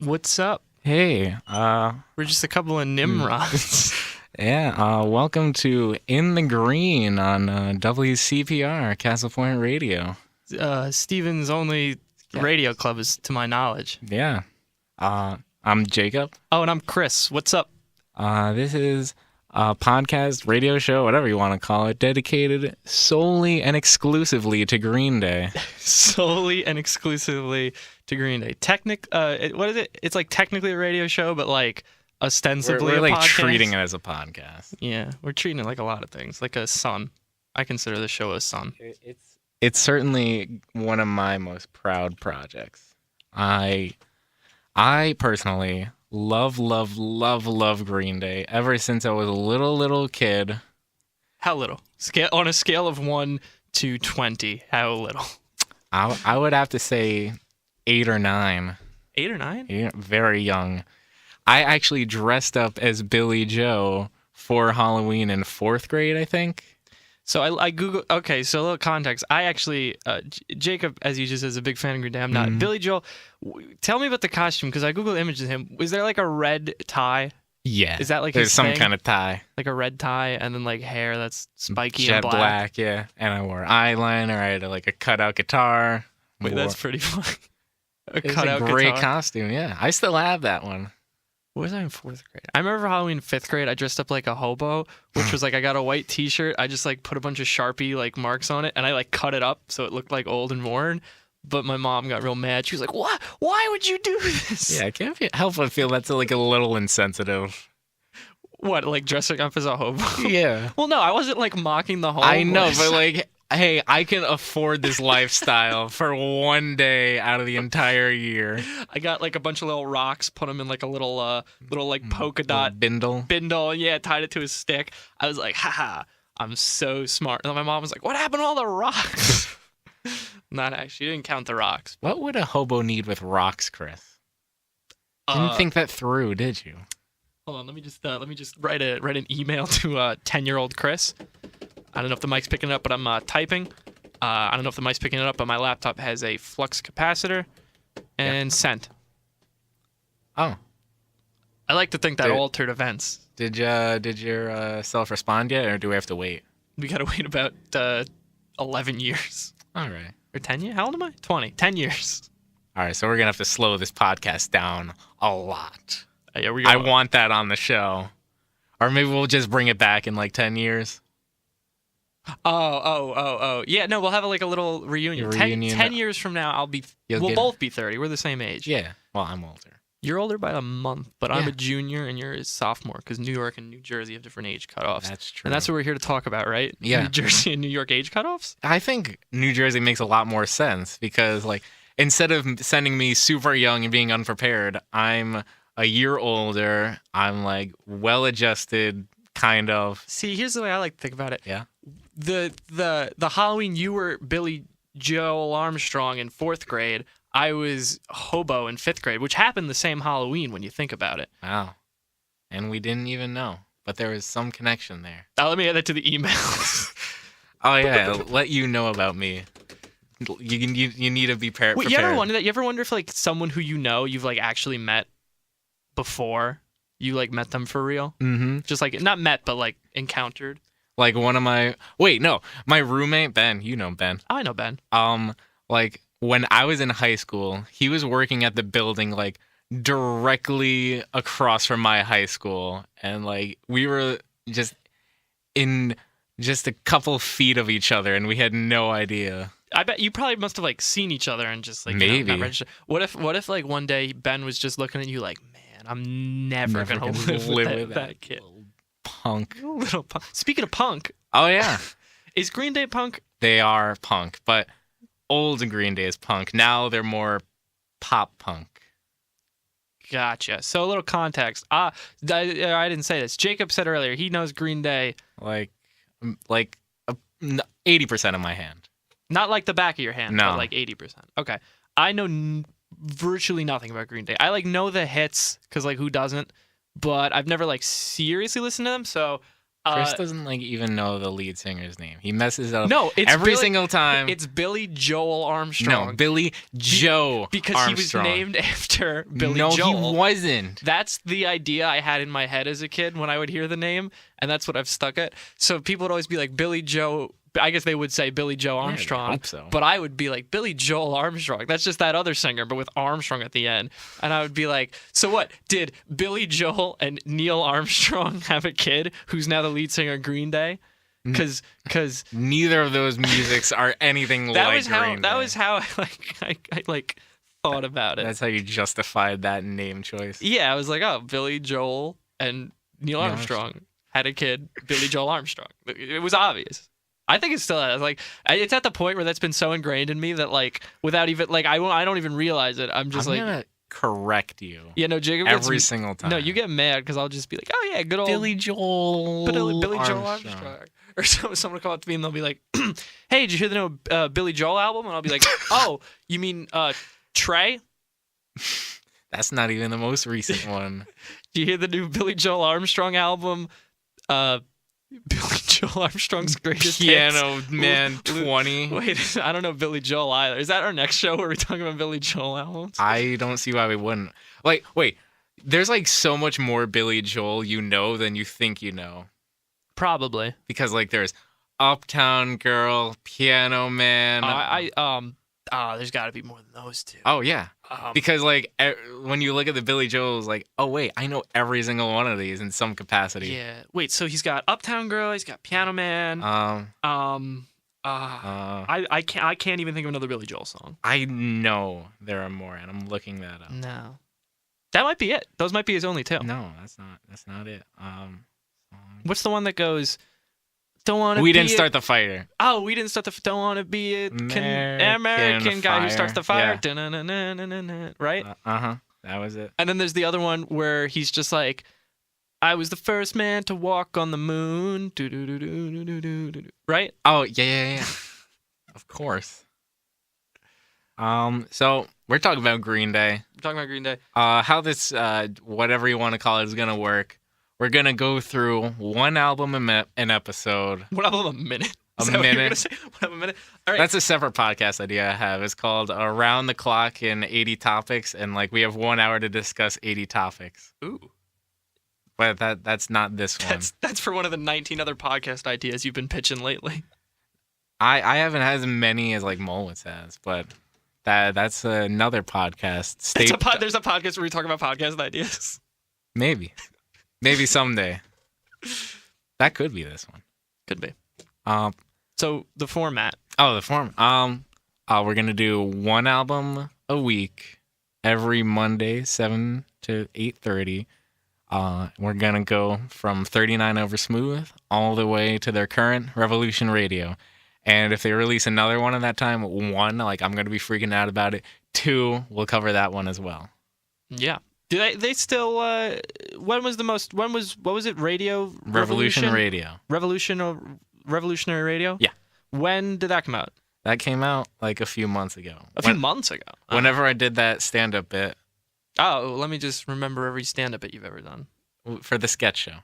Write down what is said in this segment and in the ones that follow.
What's up? Hey, We're just a couple of Nimrods. yeah, welcome to In the Green on WCPR, Castle Point Radio. Steven's only Yeah. radio club is to my knowledge. Yeah, I'm Jacob. Oh, and I'm Chris. What's up? This is a podcast, radio show, whatever you want to call it, dedicated solely and exclusively to Green Day. Solely and exclusively to Green Day. What is it? It's like technically a radio show, but like ostensibly We're a like podcast. treating it as a podcast. Yeah, we're treating it like a lot of things, like a son. I consider the show a son. It's certainly one of my most proud projects. I personally love Green Day ever since I was a little kid. How little? On a scale of 1 to 20, how little? I would have to say 8 or 9. 8 or 9? Yeah, very young. I actually dressed up as Billy Joe for Halloween in 4th grade, I think. So I Google. Okay, so a little context. I actually, Jacob, as you just said, is a big fan of Green Day. I'm not. Billy Joel, tell me about the costume because I Googled images of him. Was there like a red tie? Yeah. Is that like there's his some thing? kind of tie? Like a red tie and then like hair that's spiky Jet and black. yeah. And I wore eyeliner. I had like a cutout guitar. Wait, that's pretty funny. It was a great guitar. costume, yeah. I still have that one. What was I in 4th grade? I remember for Halloween in 5th grade, I dressed up like a hobo, which was like I got a white T-shirt. I just like put a bunch of Sharpie like marks on it, and I like cut it up so it looked like old and worn. But my mom got real mad. She was like, "What? Why would you do this?" Yeah, I can't help but feel that's like a little insensitive. What, like dressing up as a hobo? Yeah. Well, no, I wasn't like mocking the hobo. I know, but like, hey, I can afford this lifestyle for one day out of the entire year. I got like a bunch of little rocks, put them in like a little like polka dot Bindle. bindle, yeah, tied it to a stick. I was like, haha, I'm so smart. And my mom was like, what happened to all the rocks? Not actually, she didn't count the rocks. What would a hobo need with rocks, Chris? Didn't think that through, did you? Hold on, let me just write an email to 10-year-old Chris. I don't know if the mic's picking it up, but I'm typing. I don't know if the mic's picking it up, but my laptop has a flux capacitor and sent. Oh. I like to think that Did- altered events. Did your self respond yet, or do we have to wait? We gotta wait about 11 years. All right. Or 10 years? How old am I? 20. 10 years. All right, so we're going to have to slow this podcast down a lot. Yeah, I want that on the show. Or maybe we'll just bring it back in like 10 years. Oh. Yeah, no, we'll have like a little reunion. A reunion. 10 years from now, we'll both be 30. We're the same age. Yeah. Well, I'm older. You're older by a month, but I'm Yeah. a junior and you're a sophomore because New York and New Jersey have different age cutoffs. That's true. And that's what we're here to talk about, right? Yeah. New Jersey and New York age cutoffs? I think New Jersey makes a lot more sense because, like, instead of sending me super young and being unprepared, I'm a year older. I'm, like, well-adjusted, kind of. See, here's the way I like to think about it. Yeah. The Halloween you were Billy Joel Armstrong in 4th grade. I was hobo in 5th grade, which happened the same Halloween when you think about it. Wow. And we didn't even know. But there was some connection there. Let me add that to the emails. Oh, yeah. Let you know about me. You need to be prepared. Wait, you ever wonder that? You ever wonder if like someone who you know you've like actually met before you like met them for real? Mm-hmm. Just like not met, but like encountered. Like one of my... Wait, no. My roommate, Ben. You know Ben. I know Ben. Like when I was in high school, he was working at the building like directly across from my high school, and like we were just in just a couple feet of each other, and we had no idea. I bet you probably must have like seen each other and just like Maybe. not registered. What if like one day Ben was just looking at you like, man, I'm never gonna live with that kid. Little punk. Little punk. Speaking of punk, Oh yeah, is Green Day punk? they are punk, but old Green Day is punk. Now they're more pop punk. Gotcha. So a little context. I didn't say this. Jacob said earlier he knows Green Day, Like 80% of my hand. not like the back of your hand, No. but like 80%. Okay. I know virtually nothing about Green Day. I like know the hits because like who doesn't? But I've never like seriously listened to them. So Chris doesn't like even know the lead singer's name. He messes up No, it's every Billy, single time. It's Billy Joel Armstrong. No, Billy Joe because Armstrong. he was named after Billy no, Joel. he wasn't. That's the idea I had in my head as a kid when I would hear the name, and that's what I've stuck at. So people would always be like Billy Joe. I guess they would say Billy Joe Armstrong, I hope so. but I would be like Billy Joel Armstrong. That's just that other singer, but with Armstrong at the end. And I would be like, so what? Did Billy Joel and Neil Armstrong have a kid who's now the lead singer of Green Day? Because neither of those musics are anything like Green Day. That was how I thought about it. That's how you justified that name choice. Yeah, I was like, oh, Billy Joel and Neil Armstrong had a kid, Billy Joel Armstrong. It was obvious. I think it's still like it's at the point where that's been so ingrained in me that like without even like I don't even realize it. I'm gonna correct you. Yeah, no, Jacob every single time. No, you get mad because I'll just be like, oh yeah, good old Billy Joel Armstrong. Or someone will come up to me and they'll be like, hey, did you hear the new Billy Joel album? And I'll be like, oh, you mean Trey? That's not even the most recent one. Do you hear the new Billy Joel Armstrong album? Billy Joel Armstrong's greatest Piano hits. Man 20. Wait, I don't know Billy Joel either. Is that our next show where we're talking about Billy Joel albums? I don't see why we wouldn't. Like, wait, there's like so much more Billy Joel you know than you think you know. Probably. Because like there's Uptown Girl, Piano Man. There's got to be more than those two. Oh yeah. Because like when you look at the Billy Joels, like, oh wait, I know every single one of these in some capacity. Yeah. Wait, so he's got Uptown Girl, he's got Piano Man. I can't even think of another Billy Joel song. I know there are more, and I'm looking that up. No. That might be it. Those might be his only two. No, that's not it. What's the one that goes? Don't want to. We didn't start the fire. Oh, we didn't start the. Don't want to be a American guy who starts the fire. Yeah. Right. That was it. And then there's the other one where he's just like, I was the first man to walk on the moon. Right. Oh yeah. Of course. So we're talking about Green Day. We're talking about Green Day. How this whatever you want to call it is gonna work. We're going to go through one album an episode. One album a minute? A minute. What you're gonna say? One album a minute? All right. That's a separate podcast idea I have. It's called Around the Clock in 80 Topics. And like we have 1 hour to discuss 80 topics. Ooh. But that's not this one. That's for one of the 19 other podcast ideas you've been pitching lately. I haven't had as many as like Molwitz has, but that's another podcast. There's a podcast where we talk about podcast ideas. Maybe someday. That could be this one. Could be. So the format. Oh, the form. We're gonna do one album a week every Monday, 7 to 8:30. We're gonna go from 39 Over Smooth all the way to their current Revolution Radio. And if they release another one at that time, 1, like I'm gonna be freaking out about it. 2, we'll cover that one as well. Yeah. Do they still? What was it? Radio Revolution Radio. Revolutionary Radio. Yeah. When did that come out? That came out like a few months ago. A few months ago. Whenever I did that stand-up bit. Oh, let me just remember every stand-up bit you've ever done. For the sketch show.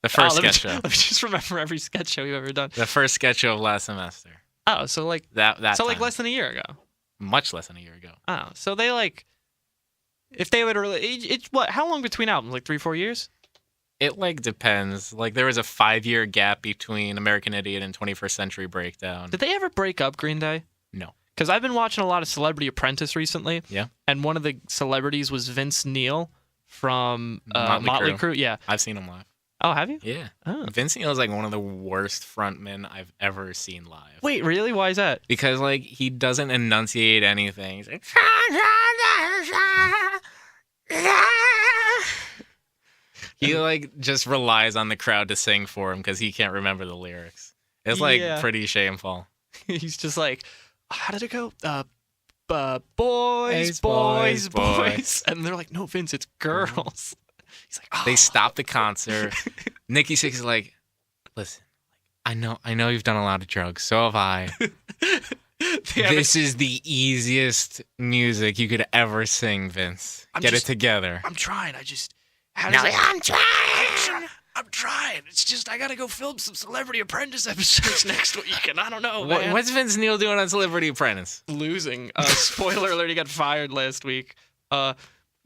The first sketch show. Let me just remember every sketch show you've ever done. The first sketch show of last semester. Oh, so like that. So like less than a year ago. Much less than a year ago. Oh, so they like. If they would really, it's what? How long between albums? Like 3-4 years? It like depends. Like there was a 5-year gap between American Idiot and 21st Century Breakdown. Did they ever break up, Green Day? No. Because I've been watching a lot of Celebrity Apprentice recently. Yeah. And one of the celebrities was Vince Neil from Motley Crue. Yeah. I've seen him live. Oh, have you? Yeah. Oh. Vince Neil is like one of the worst frontmen I've ever seen live. Wait, really? Why is that? Because like he doesn't enunciate anything. He's like, he like just relies on the crowd to sing for him because he can't remember the lyrics. It's like pretty shameful. He's just like, how did it go? Boys. And they're like, no, Vince, it's girls. He's like, oh. They stop the concert. Nikki Sixx is like, listen, I know you've done a lot of drugs. So have I. This is the easiest music you could ever sing, Vince. Get it together. I'm trying. I'm trying. I'm trying. It's just I gotta go film some Celebrity Apprentice episodes next week, and I don't know, man. What's Vince Neil doing on Celebrity Apprentice? Losing. Spoiler alert: he got fired last week. What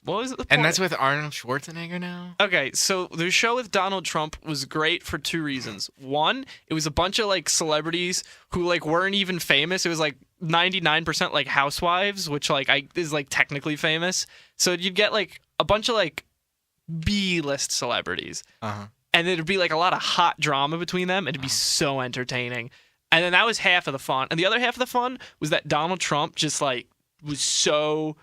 was it? And that's with Arnold Schwarzenegger now? Okay, so the show with Donald Trump was great for two reasons. One, it was a bunch of like celebrities who like weren't even famous. It was like 99% like housewives, which like is like technically famous. So you'd get like a bunch of like B-list celebrities. Uh-huh. And it'd be like a lot of hot drama between them. It'd be so entertaining. And then that was half of the fun. And the other half of the fun was that Donald Trump just like was so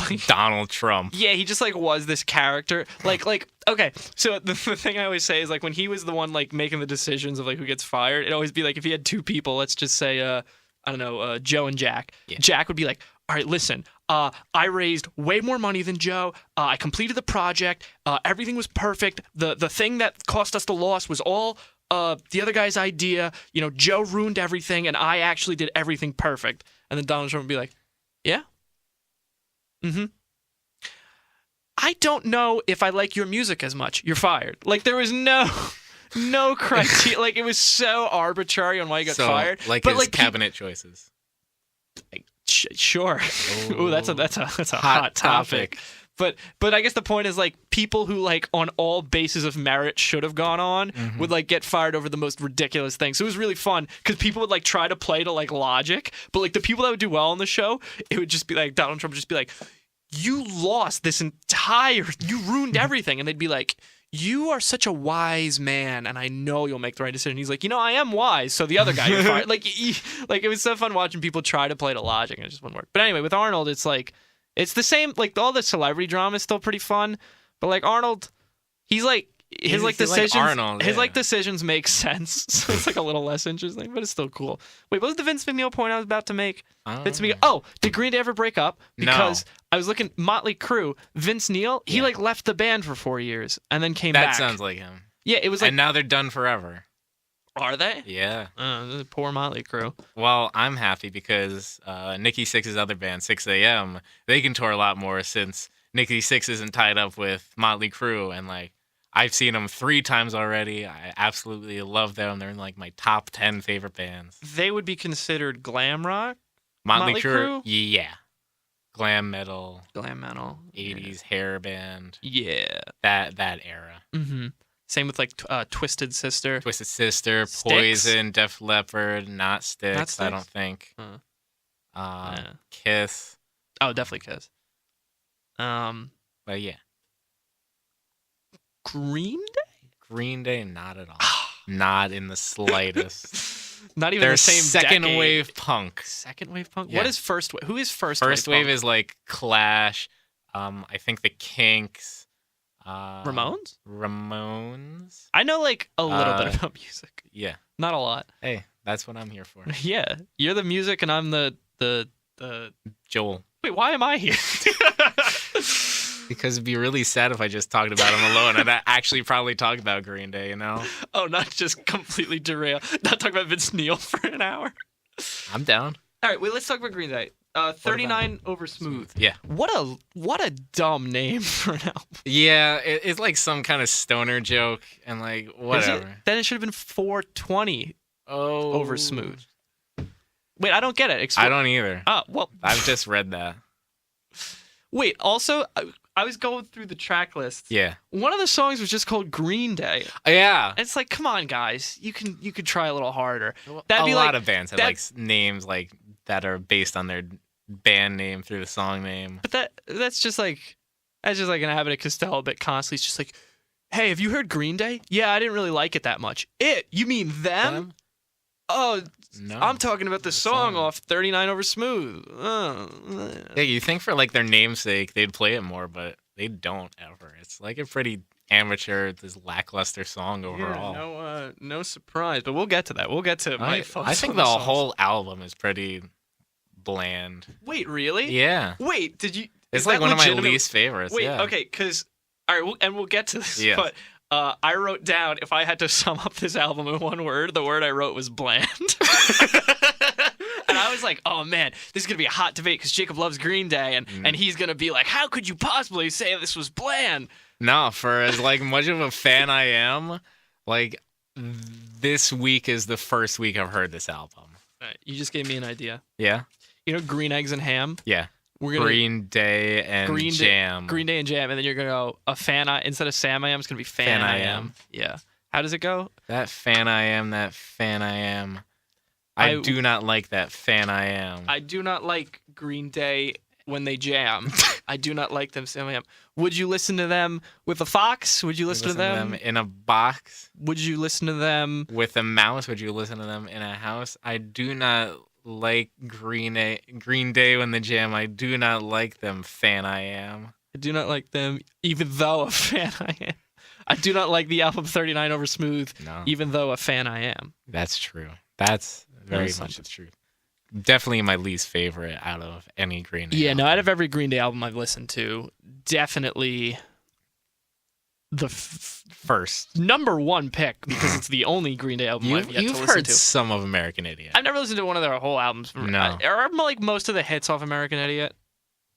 like Donald Trump. yeah, he just like was this character. Like okay, so the thing I always say is like when he was the one like making the decisions of like who gets fired, it'd always be like if he had two people, let's just say I don't know, Joe and Jack. Yeah. Jack would be like, all right, listen, I raised way more money than Joe. I completed the project. Everything was perfect. The thing that cost us the loss was all the other guy's idea. You know, Joe ruined everything, and I actually did everything perfect. And then Donald Trump would be like, yeah? Mm-hmm. I don't know if I like your music as much. You're fired. Like, there was no criteria. Like, it was so arbitrary on why you got fired. Like but his cabinet choices. Sure. Ooh, that's a hot topic. But I guess the point is like people who like on all bases of merit should have gone on would like get fired over the most ridiculous things. So it was really fun because people would like try to play to like logic, but like the people that would do well on the show, it would just be like Donald Trump would just be like, you lost this you ruined everything, and they'd be like, you are such a wise man, and I know you'll make the right decision. He's like, I am wise, so the other guy you're fired. Like it was so fun watching people try to play to logic, and it just wouldn't work. But anyway, with Arnold, it's like, it's the same, like all the celebrity drama is still pretty fun, but like Arnold, he's like, his like decisions, Arnold, his yeah. like decisions make sense, so it's like a little less interesting, but it's still cool. Wait, what was the Vince McNeil point I was about to make? Did Green Day ever break up? Because I was looking, Motley Crue, Vince Neil, he like left the band for 4 years and then came back. That sounds like him. Yeah, it was like, And now they're done forever. are they? Yeah. Poor Motley Crue. Well, I'm happy because Nikki Sixx's other band, 6 a.m., they can tour a lot more since Nikki Sixx isn't tied up with Motley Crue. And, like, I've seen them 3 times already. I absolutely love them. They're in, like, my top 10 favorite bands. They would be considered glam rock? Motley Motley Crue? Crue? Yeah. Glam metal, Glam metal. 80s hair band. Yeah. That era. Mm-hmm. Same with, like, Twisted Sister. Twisted Sister, Styx? Poison, Def Leppard, not Styx, Not Styx? I don't think. Yeah. Kiss. Oh, definitely Kiss. But yeah. Green Day? Green Day, not at all. Not in the slightest. Not even They're the same second decade. wave punk. Second wave punk? Yeah. What is first wave? Who is first, First wave wave punk? is like Clash. I think the Kinks. Ramones? I know like a little bit about music. Yeah. Not a lot. Hey, that's what I'm here for. Yeah. You're the music and I'm the Joel. Wait, why am I here? Because it'd be really sad if I just talked about him alone and I actually probably talked about Green Day, you know? Oh, not just completely derail. Not talk about Vince Neil for an hour. I'm down. All right, wait, let's talk about Green Day. 39 over Smooth. Yeah. What a dumb name for an album. Yeah, it's like some kind of stoner joke and like whatever. Then it should have been 420 Oh. over Smooth. Wait, I don't get it. I don't either. Oh, well. I've just read that. Wait, also, I was going through the track list. Yeah. One of the songs was just called Green Day. Yeah. It's like, come on, guys. You could try a little harder. A lot of bands have like names like that are based on their band name through the song name. But that's just like an Abbott and Costello bit constantly. It's just like, hey, have you heard Green Day? Yeah, I didn't really like it that much. You mean them? Oh, no. I'm talking about the song off 39 over Smooth. Yeah, you think for like their namesake they'd play it more, but they don't ever. It's like a pretty amateur, this lackluster song overall. Yeah, no surprise. But we'll get to that. We'll get to my thoughts. I think on the songs. whole album is pretty bland. Wait, really? Yeah. Wait, did you? It's like one of my least favorites. Wait, yeah. okay, because all right, and we'll get to this. Yeah. But I wrote down if I had to sum up this album in one word, the word I wrote was bland. And I I was like, oh man, this is gonna be a hot debate because Jacob loves Green Day, and he's gonna be like, how could you possibly say this was bland? No, for as like much of a fan I am, like this week is the first week I've heard this album. Right, you just gave me an idea. Yeah. You know, Green Eggs and Ham. Yeah. We're gonna Green Day and Jam. Green Day and Jam, and then you're gonna go a fan. Instead of Sam I Am, it's gonna be Fan I Am. Yeah. How does it go? That fan I am. That fan I am. I do not like that fan I am. I do not like Green Day when they jam. I do not like them. Sam I Am. Would you listen to them with a fox? Would you listen to them in a box? Would you listen to them with a mouse? Would you listen to them in a house? I do not like Green Day when they jam. I do not like them. Fan I am. I do not like them, even though a fan I am. I do not like the album 39 Over Smooth, even though a fan I am. That's true. That's very much the truth. Definitely my least favorite out of any Green Day album. No, out of every Green Day album I've listened to, definitely the first number one pick, because it's the only Green Day album I've yet to listen to. You've heard some of American Idiot. I've never listened to one of their whole albums. No. Or like most of the hits off American Idiot.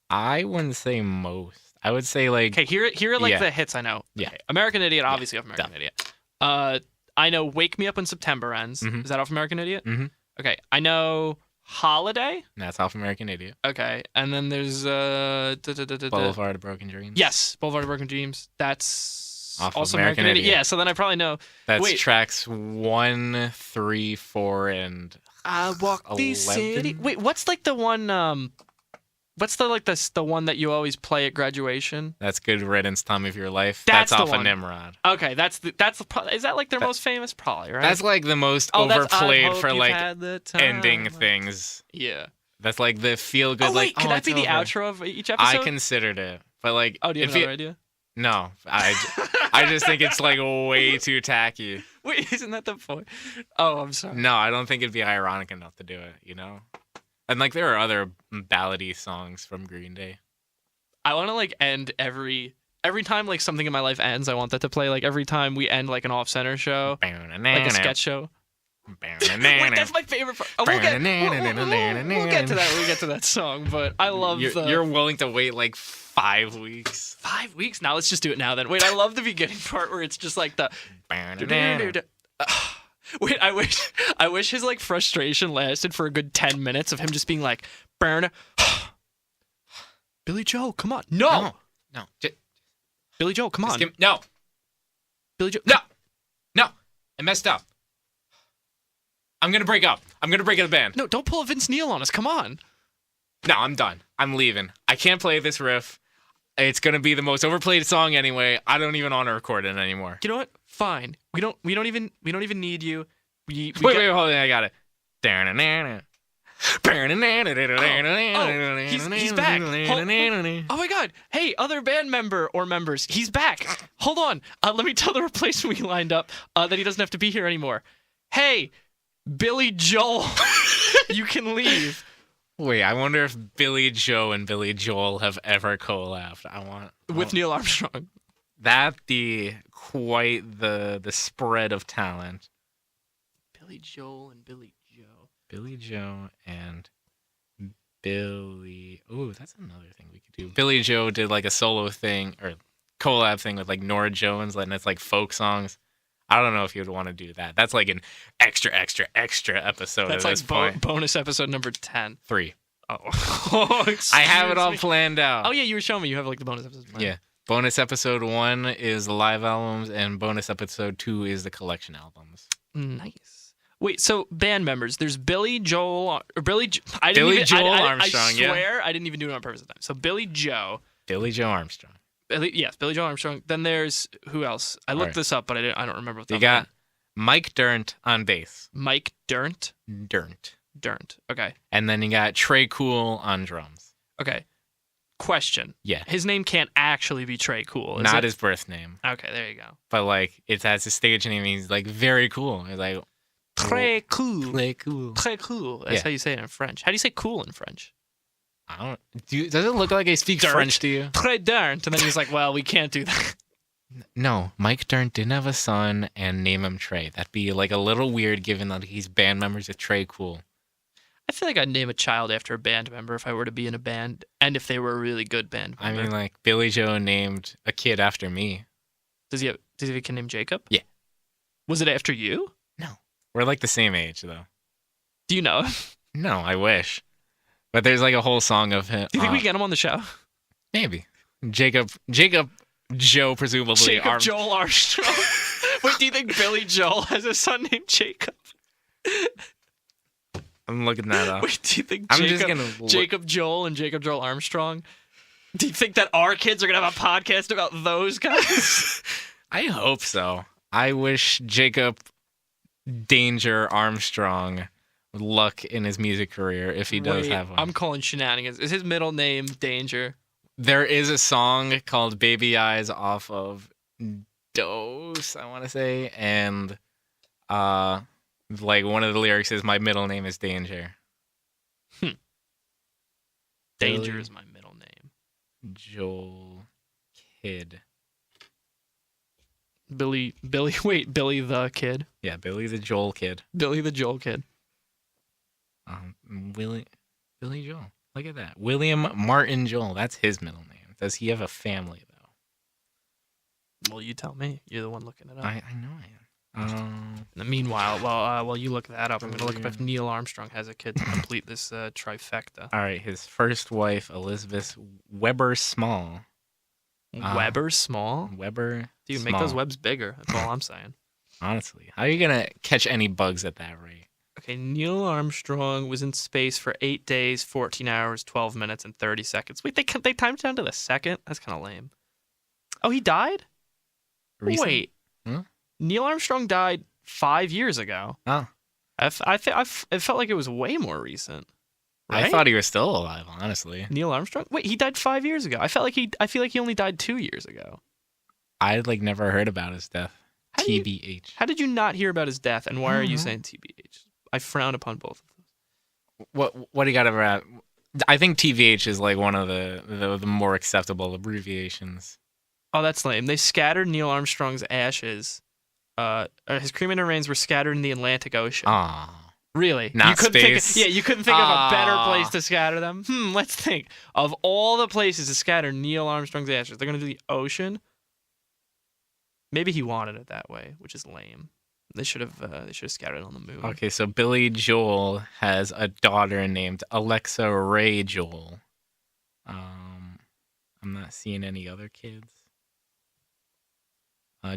I wouldn't say most. I would say like... Okay, here are like the hits I know. Yeah. Okay. American Idiot, obviously off American Idiot. I know Wake Me Up When September Ends. Mm-hmm. Is that off American Idiot? Mm-hmm. Okay, I know Holiday. That's off American Idiot. Okay, and then there's Boulevard of Broken Dreams. Yes, Boulevard of Broken Dreams. That's off also American Idiot. Yeah, so then I probably know. That's tracks 1, 3, 4, and I walk 11? the city. Wait, what's like the one? What's the one that you always play at graduation? That's Good Riddance, Time of Your Life. That's off the of one. Nimrod. Okay, is that like their most famous? Probably, right? That's like the most overplayed for like ending of... things. Yeah. That's like the feel good. Oh wait, could that be the over. outro of each episode? I considered it, but like, do you have another idea? No, I just think it's like way too tacky. Wait, isn't that the point? Oh, I'm sorry. No, I don't think it'd be ironic enough to do it. You know. And like there are other ballady songs from Green Day. I want to like end every time like something in my life ends. I want that to play like every time we end like an off-center show, like a sketch show. Wait, that's my favorite part. Oh, we'll get to that when we get to that song. But I love you're willing to wait like 5 weeks. 5 weeks? Now let's just do it now then. Wait, I love the beginning part where it's just like the. Wait, I wish his like frustration lasted for a good 10 minutes of him just being like, "Burn, Billy Joe, come on, no, Billy Joe, come on, no, Billy Joe, no, I messed up. I'm gonna break up. I'm gonna break up the band. No, don't pull a Vince Neil on us. Come on. No, I'm done. I'm leaving. I can't play this riff. It's gonna be the most overplayed song anyway. I don't even want to record it anymore. You know what? Fine. We don't even need you. Wait, hold on. I got it. He's back. Oh my God. Hey, other band member or members. He's back. Hold on. Let me tell the replacement we lined up that he doesn't have to be here anymore. Hey, Billy Joel, you can leave. Wait, I wonder if Billy Joe and Billy Joel have ever collabed. With Neil Armstrong. That'd be quite the spread of talent. Billy Joel and Billy Joe. Billy Joe and Billy. Ooh, that's another thing we could do. Billy Joe did like a solo thing or collab thing with like Norah Jones, and it's like folk songs. I don't know if you would want to do that. That's like an extra episode. That's at this like point. Bonus episode number 10. 3. Oh, I have it all planned out. Oh yeah, you were showing me. You have like the bonus episode planned. Yeah. Bonus episode 1 is the live albums, and bonus episode 2 is the collection albums. Nice. Wait, so band members. There's Billy Joel or Billy. Joel Armstrong. I swear I didn't even do it on purpose at the time. So Billy Joe. Billy Joe Armstrong. Yes, Billy Joe Armstrong. Then there's who else? I looked this up, but I don't remember what that was. You got Mike Dirnt on bass. Mike Dirnt. Dirnt. Okay. And then you got Trey Cool on drums. Okay. Question. Yeah. His name can't actually be Trey Cool. Not his birth name. Okay, there you go. But like it's as his stage name. He's like very cool. He's like Très cool. Très cool. Très cool. That's how you say it in French. How do you say cool in French? I don't. Does it look like I speak French to you? Très Dirnt. And then he's like, well, we can't do that. No, Mike Dirnt didn't have a son and name him Trey. That'd be like a little weird given that he's band members with Trey Cool. feel like I'd name a child after a band member if I were to be in a band, and if they were a really good band I member. mean, like Billy Joe named a kid after me. Does he have a kid named Jacob? Yeah. Was it after you? No, we're like the same age though. Do you know? No, I wish. But there's like a whole song of him. Do you think we get him on the show? Maybe Jacob Joe presumably. Jacob Joel Armstrong. Wait, do you think Billy Joel has a son named Jacob? I'm looking that up. Wait, do you think I'm just gonna Jacob Joel and Jacob Joel Armstrong? Do you think that our kids are gonna have a podcast about those guys? I hope so. I wish Jacob Danger Armstrong luck in his music career if he does Wait, have one. I'm calling shenanigans. Is his middle name Danger? There is a song called Baby Eyes off of Dose, I want to say, and like one of the lyrics is my middle name is Danger. Danger Billy is my middle name. Joel Kid. Billy the Kid. Yeah, Billy the Joel Kid. Billy the Joel Kid. Billy Joel. Look at that. William Martin Joel. That's his middle name. Does he have a family though? Well, you tell me. You're the one looking it up. I know I am. In the meanwhile, while you look that up, I'm gonna look up if Neil Armstrong has a kid to complete this trifecta. All right, his first wife, Elizabeth Weber Small. Weber Small? Weber. Dude, Small. make those webs bigger. That's all I'm saying. Honestly, how are you gonna catch any bugs at that rate? Okay, Neil Armstrong was in space for 8 days, 14 hours, 12 minutes, and 30 seconds. Wait, they timed it down to the second? That's kind of lame. Oh, he died? Recent? Wait. Huh? Neil Armstrong died 5 years ago. Oh, I felt like it was way more recent. Right? I thought he was still alive. Honestly, Neil Armstrong? Wait, he died 5 years ago. I feel like he only died 2 years ago. I like never heard about his death. How do you- TBH. How did you not hear about his death, and why are you Mhm. saying TBH? I frown upon both of those. What do you got about? I think TVH is like one of the more acceptable abbreviations. Oh, that's lame. They scattered Neil Armstrong's ashes. His cremated remains were scattered in the Atlantic Ocean. Ah, Really? not you couldn't space. Think you couldn't think of a better Ah. place to scatter them. Let's think. Of all the places to scatter Neil Armstrong's ashes, they're gonna do the ocean. Maybe he wanted it that way, which is lame. They should have scattered it on the moon. okay. So Billy Joel has a daughter named Alexa Ray Joel. I'm not seeing any other kids.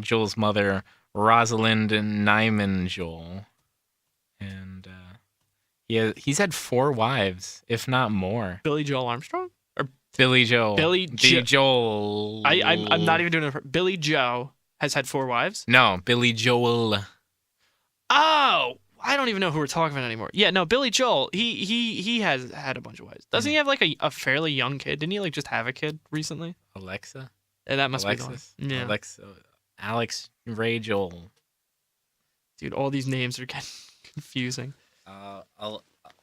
Joel's mother, Rosalind Nyman Joel, and he's had 4 wives, if not more. Billy Joel Armstrong? Billy Joel. Billy Joel. I'm not even doing it. Billy Joe has had 4 wives. No, Billy Joel. Oh, I don't even know who we're talking about anymore. Yeah, no, Billy Joel. He has had a bunch of wives. Doesn't he have like a fairly young kid? Didn't he like just have a kid recently? Alexa. That must Alexis. be the one. Yeah, Alex Ray Joel. dude, all these names are getting confusing.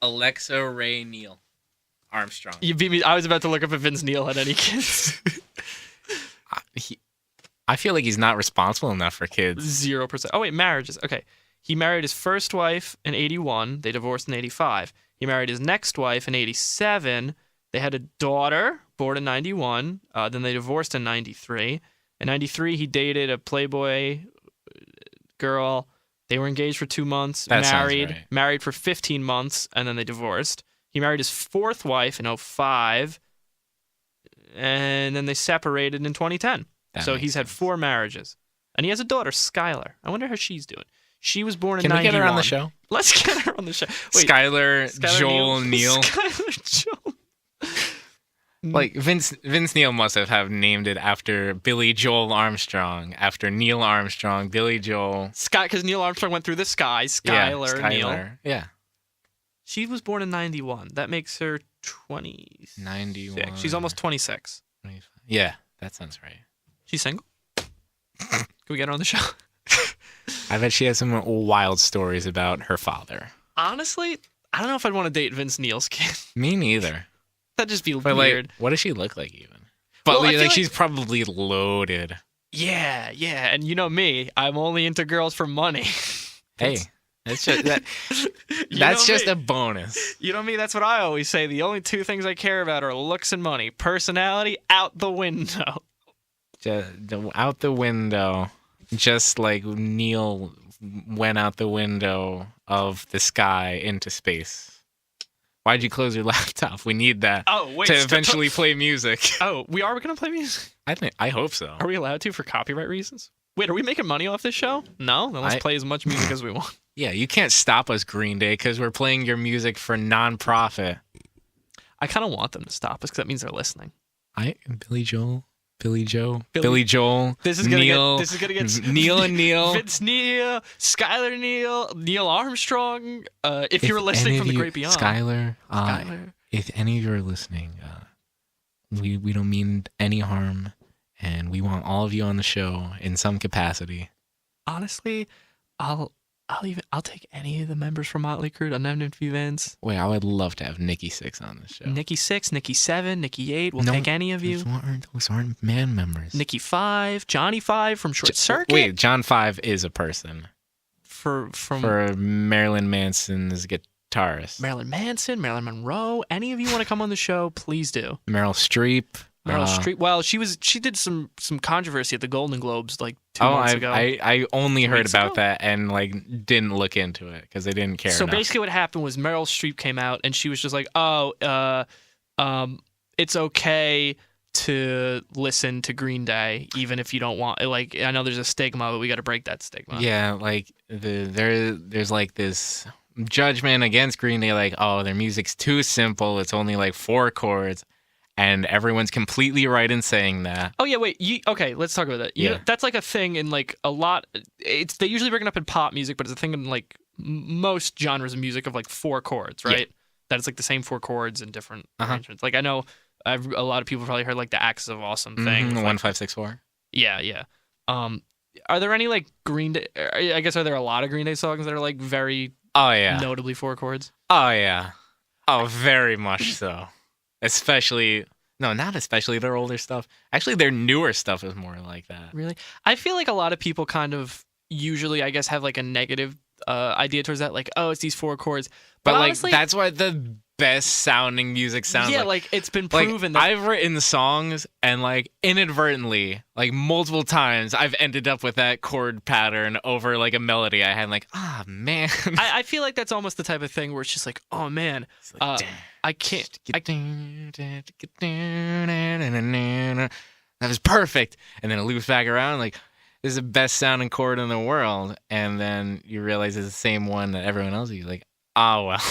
Alexa Ray Neil Armstrong. You beat me. I was about to look up if Vince Neil had any kids. I feel like he's not responsible enough for kids. 0%. Oh wait, marriages. Okay, he married his first wife in 81. They divorced in 85. He married his next wife in 87. They had a daughter born in 91. Then they divorced in 93. In 93, he dated a Playboy girl. They were engaged for 2 months, That sounds right. married for 15 months, and then they divorced. He married his 4th wife in 05, and then they separated in 2010. So he's had 4 marriages. And he has a daughter, Skylar. I wonder how she's doing. She was born in Can we 91. get her on the show? Let's get her on the show. Wait, Skylar Joel Neil. Skylar Joel. Like Vince Neil must have named it after Billy Joel Armstrong, after Neil Armstrong, Billy Joel. Because Neil Armstrong went through the sky. Skylar Neil. Yeah. She was born in 91. That makes her 26. 91. She's almost 26. 25. Yeah, that sounds right. She's single? Can we get her on the show? I bet she has some wild stories about her father. Honestly, I don't know if I'd want to date Vince Neil's kid. Me neither. That'd just be But weird. like, what does she look like even? But Well, I like, feel she's probably loaded. Yeah. And you know me, I'm only into girls for money. Hey, That's just that, You that's know just me. a bonus. You know me, that's what I always say. The only two things I care about are looks and money. Personality out the window. Just out the window, just like Neil went out the window of the sky into space. Why'd you close your laptop? We need that Oh, wait. to eventually play music. Oh, we are going to play music? I hope so. Are we allowed to for copyright reasons? Wait, are we making money off this show? No? Then let's play as much music as we want. Yeah, you can't stop us, Green Day, because we're playing your music for non-profit. I kind of want them to stop us because that means they're listening. Billy Joel. Billy Joel. This is Neil. This is gonna get Neil and Neil. Vince Neil, Skylar Neil, Neil Armstrong. If you were listening from the great beyond, Skylar. Skylar. If any of you are listening, we don't mean any harm, and we want all of you on the show in some capacity. Honestly, I'll take any of the members from Motley Crue to unknown events. Wait, I would love to have Nikki Sixx on the show. Nikki 6, Nikki 7, Nikki 8. We'll take any of you. Those aren't man members. Nikki 5, Johnny 5 from Short Circuit. Wait, John 5 is a person. For Marilyn Manson's guitarist. Marilyn Manson, Marilyn Monroe. Any of you want to come on the show, please do. Meryl Streep. Meryl Streep. Well, she did some controversy at the Golden Globes like 2 months ago. I only heard about ago? that and didn't look into it because I didn't care. So enough. basically, what happened was Meryl Streep came out and she was just like, it's okay to listen to Green Day even if you don't want. Like, I know there's a stigma, but we got to break that stigma. Yeah, like there's like this judgment against Green Day, like, oh, their music's too simple. It's only like 4 chords. And everyone's completely right in saying that. Oh yeah, wait. Okay, let's talk about that. Yeah, that's like a thing in like a lot. They usually bring it up in pop music, but it's a thing in like most genres of music of like 4 chords, right? Yeah. That it's like the same 4 chords in different arrangements. Like I know a lot of people probably heard like the Axis of Awesome thing. 1 5 6 4. Yeah. Are there any like Green Day? I guess are there a lot of Green Day songs that are like very notably 4 chords? Oh yeah. Oh, very much so. Not especially their older stuff. Actually, their newer stuff is more like that. Really? I feel like a lot of people kind of usually, I guess, have like a negative idea towards that. Like, oh, it's these 4 chords. But like, honestly, that's what the best sounding music sounds like. Yeah, like it's been proven that I've written songs and like inadvertently, like multiple times, I've ended up with that chord pattern over like a melody I had. Like, man. I feel like that's almost the type of thing where it's just like, oh man, I can't. That was perfect, and then it loops back around like this is the best sounding chord in the world, and then you realize it's the same one that everyone else is like, oh well.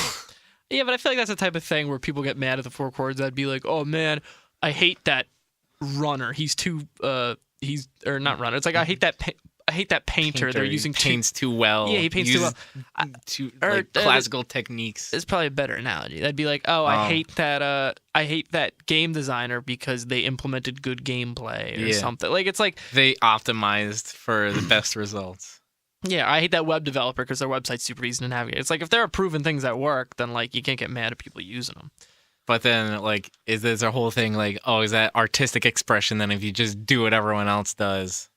Yeah, but I feel like that's the type of thing where people get mad at the 4 chords. I'd be like, oh man, I hate that runner. He's too or not runner. It's like I hate that painter. They're using paints too well. Yeah, he paints too well. Classical techniques. It's probably a better analogy. That'd be like, I hate that game designer because they implemented good gameplay or something. Like it's like they optimized for the best results. Yeah, I hate that web developer because their website's super easy to navigate. It's like if there are proven things that work, then like you can't get mad at people using them. But then like, is there a whole thing like, oh, is that artistic expression then if you just do what everyone else does?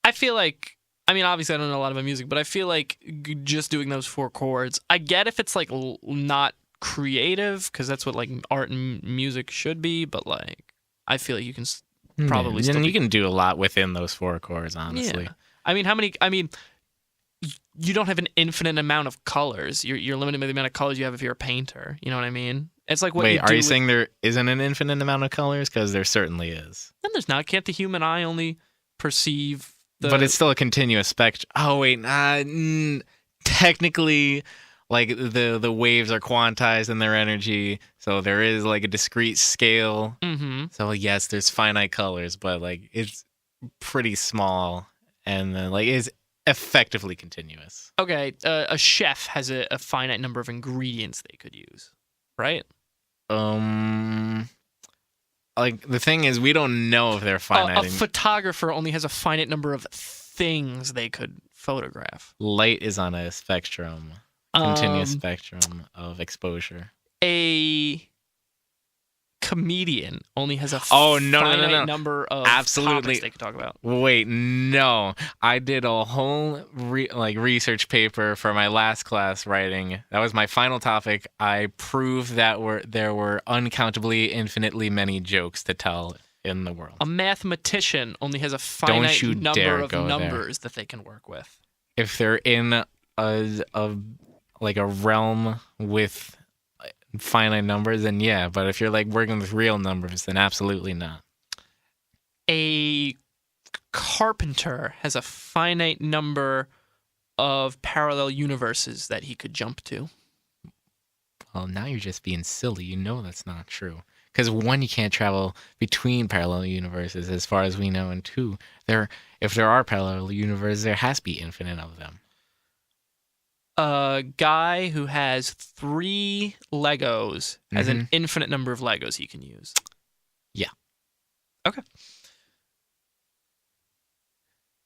I feel like, I mean, obviously I don't know a lot about music, but I feel like just doing those 4 chords, I get if it's like not creative because that's what like art and music should be, but like I feel like you can probably still you can do a lot within those 4 chords, honestly. Yeah. I mean, you don't have an infinite amount of colors. You're limited by the amount of colors you have if you're a painter. You know what I mean? It's like what. Wait, are you saying there isn't an infinite amount of colors? Because there certainly is. And there's not. Can't the human eye only perceive the? But it's still a continuous spectrum. Oh wait, technically, like the waves are quantized in their energy, so there is like a discrete scale. Mm-hmm. So yes, there's finite colors, but like it's pretty small, and then like it's effectively continuous. Okay, a chef has a finite number of ingredients they could use, right? Like the thing is, we don't know if they're finite. A photographer only has a finite number of things they could photograph. Light is on a spectrum, continuous spectrum of exposure. A comedian only has a Oh, no, no, no, finite no. number of Absolutely. topics they can talk about. Wait, no. I did a whole research paper for my last class writing. That was my final topic. I proved that there were uncountably, infinitely many jokes to tell in the world. A mathematician only has a finite you number dare of go there. numbers that they can work with. If they're in a realm with finite numbers, then yeah. But if you're like working with real numbers, then absolutely not. A carpenter has a finite number of parallel universes that he could jump to. Well, now you're just being silly. You know that's not true. Because one, you can't travel between parallel universes as far as we know, and two, if there are parallel universes, there has to be infinite of them. A guy who has 3 Legos has an infinite number of Legos he can use. Yeah. Okay.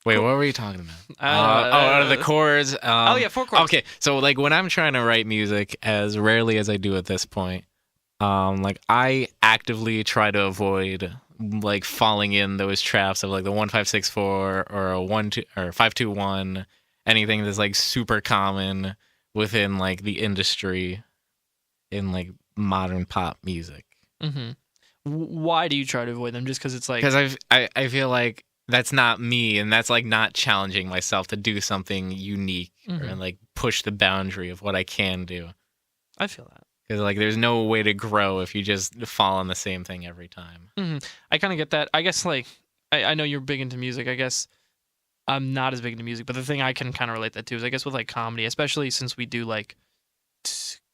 Wait, what were we talking about? The chords. Oh, yeah, 4 chords. Okay, so like when I'm trying to write music, as rarely as I do at this point, like I actively try to avoid like falling in those traps of like the 1564 or a 12 or 521, anything that's like super common within like the industry in like modern pop music. Mm-hmm. Why do you try to avoid them? Just because it's like... Because I feel like that's not me, and that's like not challenging myself to do something unique or like push the boundary of what I can do. I feel that. Because like there's no way to grow if you just fall on the same thing every time. I kind of get that. I guess like I know you're big into music. I guess I'm not as big into music, but the thing I can kind of relate that to is I guess with like comedy, especially since we do like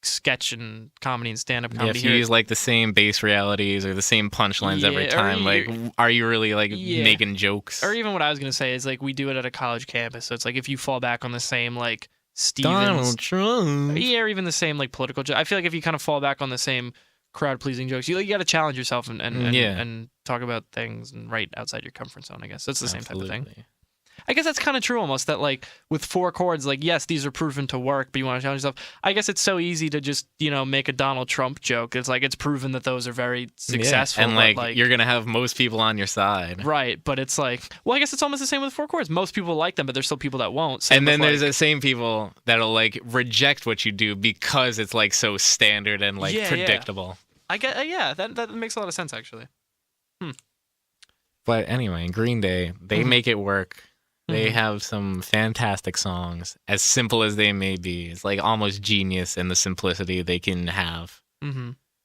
sketch and comedy and stand-up comedy. Yeah, if you use like the same base realities or the same punchlines every time, like are you really like making jokes? Or even what I was gonna say is like we do it at a college campus, so it's like if you fall back on the same like Stevens, Donald Trump, yeah, or even the same like political joke. I feel like if you kind of fall back on the same crowd-pleasing jokes, you got to challenge yourself and talk about things and write outside your comfort zone. I guess that's the same type of thing. I guess that's kind of true almost, that like with 4 chords, like yes, these are proven to work, but you want to challenge yourself. I guess it's so easy to just, make a Donald Trump joke. It's like it's proven that those are very successful. And like you're going to have most people on your side. Right, but it's like, well, I guess it's almost the same with 4 chords. Most people like them, but there's still people that won't. And then there's the same people that'll like reject what you do because it's like so standard and like predictable. I get, that makes a lot of sense actually. But anyway, Green Day, they make it work. They have some fantastic songs, as simple as they may be. It's like almost genius in the simplicity they can have.